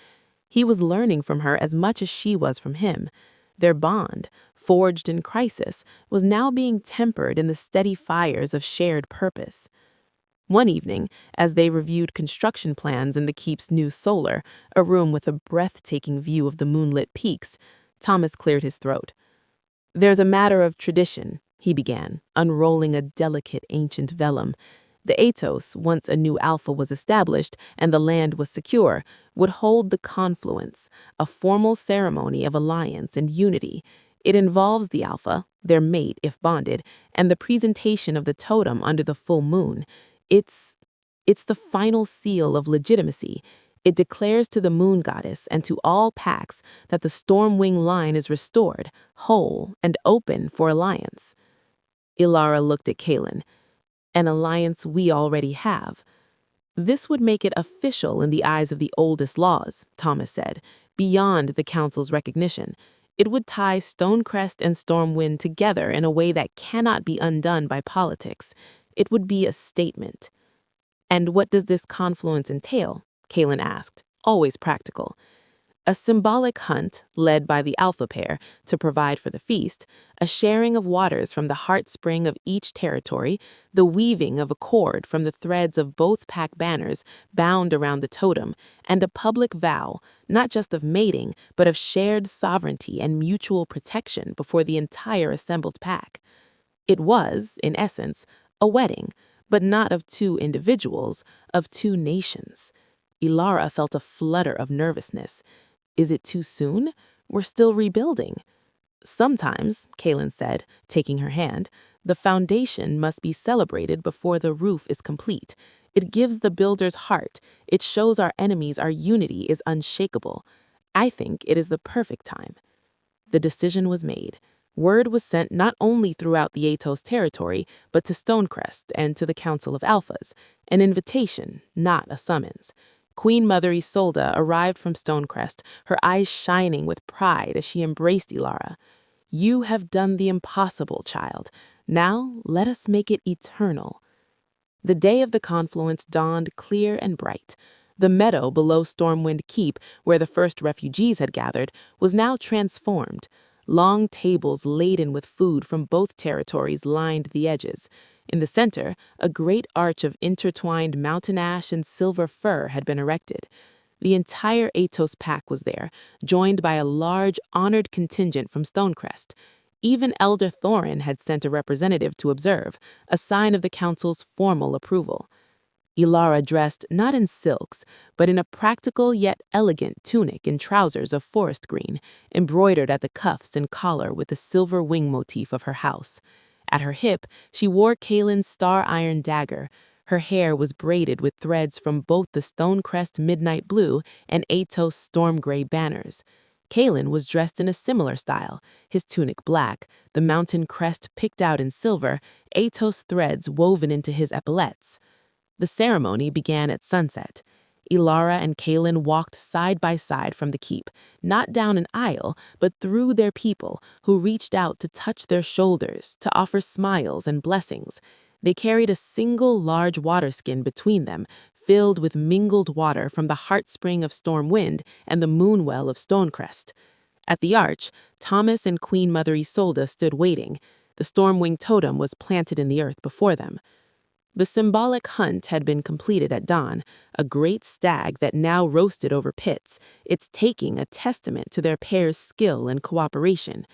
He was learning from her as much as she was from him. Their bond, forged in crisis, was now being tempered in the steady fires of shared purpose. One evening, as they reviewed construction plans in the keep's new solar, a room with a breathtaking view of the moonlit peaks, Thomas cleared his throat. "There's a matter of tradition," he began, unrolling a delicate ancient vellum. The Atos, once a new alpha was established and the land was secure, would hold the confluence, a formal ceremony of alliance and unity. It involves the alpha, their mate if bonded, and the presentation of the totem under the full moon. It's the final seal of legitimacy. It declares to the moon goddess and to all packs that the Stormwing line is restored, whole, and open for alliance. Ilara looked at Kaelin. An alliance we already have. This would make it official in the eyes of the oldest laws, Thomas said, beyond the Council's recognition. It would tie Stonecrest and Stormwind together in a way that cannot be undone by politics. It would be a statement. And what does this confluence entail? Kaelin asked, always practical. A symbolic hunt, led by the alpha pair, to provide for the feast, a sharing of waters from the heart spring of each territory, the weaving of a cord from the threads of both pack banners bound around the totem, and a public vow, not just of mating, but of shared sovereignty and mutual protection before the entire assembled pack. It was, in essence, a wedding, but not of two individuals, of two nations. Ilara felt a flutter of nervousness. Is it too soon? We're still rebuilding. Sometimes, Kaelin said, taking her hand, the foundation must be celebrated before the roof is complete. It gives the builder's heart. It shows our enemies our unity is unshakable. I think it is the perfect time. The decision was made. Word was sent not only throughout the Atos territory, but to Stonecrest and to the Council of Alphas, an invitation, not a summons. Queen Mother Isolde arrived from Stonecrest, her eyes shining with pride as she embraced Ilara. You have done the impossible, child. Now let us make it eternal. The day of the confluence dawned clear and bright. The meadow below Stormwind Keep, where the first refugees had gathered, was now transformed. Long tables laden with food from both territories lined the edges. In the center, a great arch of intertwined mountain ash and silver fir had been erected. The entire Atos pack was there, joined by a large, honored contingent from Stonecrest. Even Elder Thorin had sent a representative to observe, a sign of the council's formal approval. Ilara dressed not in silks, but in a practical yet elegant tunic and trousers of forest green, embroidered at the cuffs and collar with the silver wing motif of her house. At her hip, she wore Kaelin's star-iron dagger. Her hair was braided with threads from both the Stonecrest Midnight Blue and Atos Storm Gray banners. Kaelin was dressed in a similar style, his tunic black, the mountain crest picked out in silver, Atos threads woven into his epaulettes. The ceremony began at sunset. Ilara and Kaelin walked side by side from the keep, not down an aisle, but through their people, who reached out to touch their shoulders, to offer smiles and blessings. They carried a single large water skin between them, filled with mingled water from the heart spring of Stormwind and the moon well of Stonecrest. At the arch, Thomas and Queen Mother Isolde stood waiting. The Stormwing totem was planted in the earth before them. The symbolic hunt had been completed at dawn, a great stag that now roasted over pits, its taking a testament to their pair's skill and cooperation.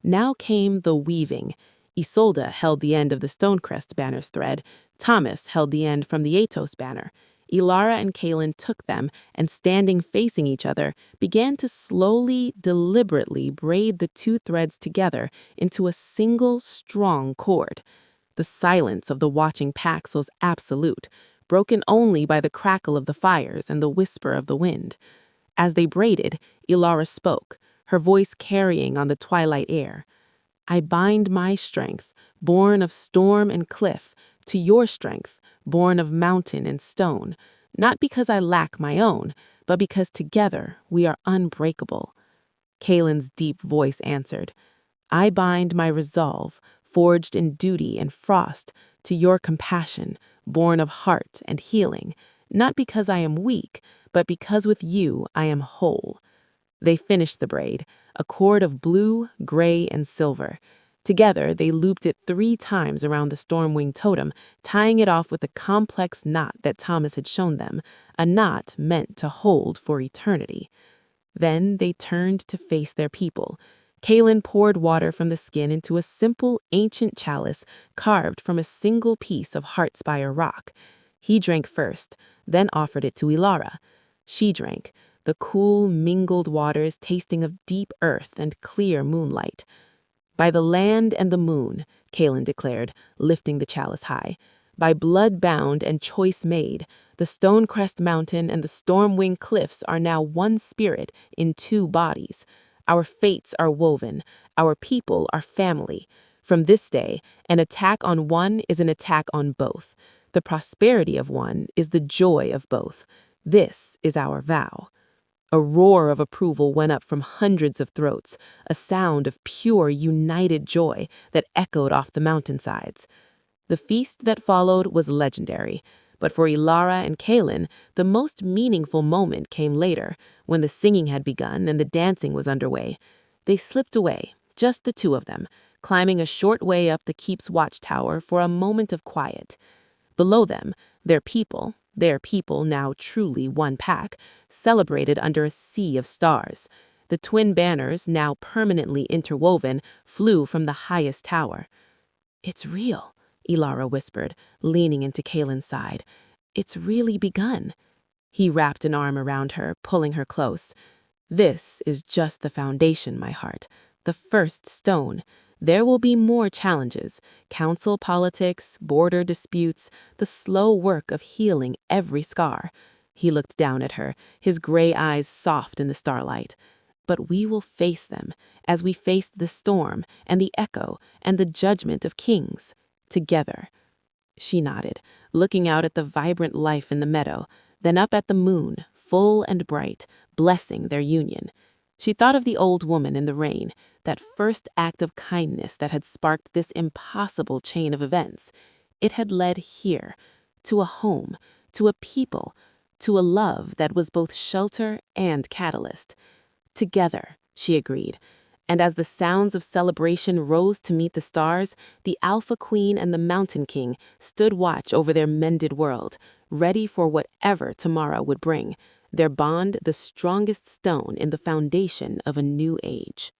Now came the weaving. Isolde held the end of the Stonecrest banner's thread, Thomas held the end from the Atos banner. Ilara and Kaelin took them and, standing facing each other, began to slowly, deliberately braid the two threads together into a single, strong cord. The silence of the watching packs was absolute, broken only by the crackle of the fires and the whisper of the wind. As they braided, Ilara spoke, her voice carrying on the twilight air. I bind my strength, born of storm and cliff, to your strength, born of mountain and stone, not because I lack my own, but because together we are unbreakable. Kaelin's deep voice answered, I bind my resolve, forged in duty and frost, to your compassion, born of heart and healing, not because I am weak, but because with you I am whole. They finished the braid, a cord of blue, gray, and silver. Together, they looped it 3 times around the Stormwing totem, tying it off with a complex knot that Thomas had shown them, a knot meant to hold for eternity. Then they turned to face their people. Kaelin poured water from the skin into a simple, ancient chalice carved from a single piece of Heartspire rock. He drank first, then offered it to Ilara. She drank, the cool, mingled waters tasting of deep earth and clear moonlight. "By the land and the moon," Kaelin declared, lifting the chalice high. "By blood bound and choice made, the Stonecrest Mountain and the Stormwing Cliffs are now one spirit in two bodies. Our fates are woven, our people are family. From this day, an attack on one is an attack on both. The prosperity of one is the joy of both. This is our vow." A roar of approval went up from hundreds of throats, a sound of pure, united joy that echoed off the mountainsides. The feast that followed was legendary, but for Ilara and Kaelin, the most meaningful moment came later, when the singing had begun and the dancing was underway. They slipped away, just the two of them, climbing a short way up the keep's watchtower for a moment of quiet. Below them, their people now truly one pack, celebrated under a sea of stars. The twin banners, now permanently interwoven, flew from the highest tower. "It's real," Ilara whispered, leaning into Kaelin's side. "It's really begun." He wrapped an arm around her, pulling her close. "This is just the foundation, my heart, the first stone. There will be more challenges, council politics, border disputes, the slow work of healing every scar." He looked down at her, his gray eyes soft in the starlight. "But we will face them, as we faced the storm and the echo and the judgment of kings, together." She nodded, looking out at the vibrant life in the meadow, then up at the moon, full and bright, blessing their union. She thought of the old woman in the rain, that first act of kindness that had sparked this impossible chain of events. It had led here, to a home, to a people, to a love that was both shelter and catalyst. "Together," she agreed. And as the sounds of celebration rose to meet the stars, the Alpha Queen and the Mountain King stood watch over their mended world, ready for whatever tomorrow would bring, their bond the strongest stone in the foundation of a new age.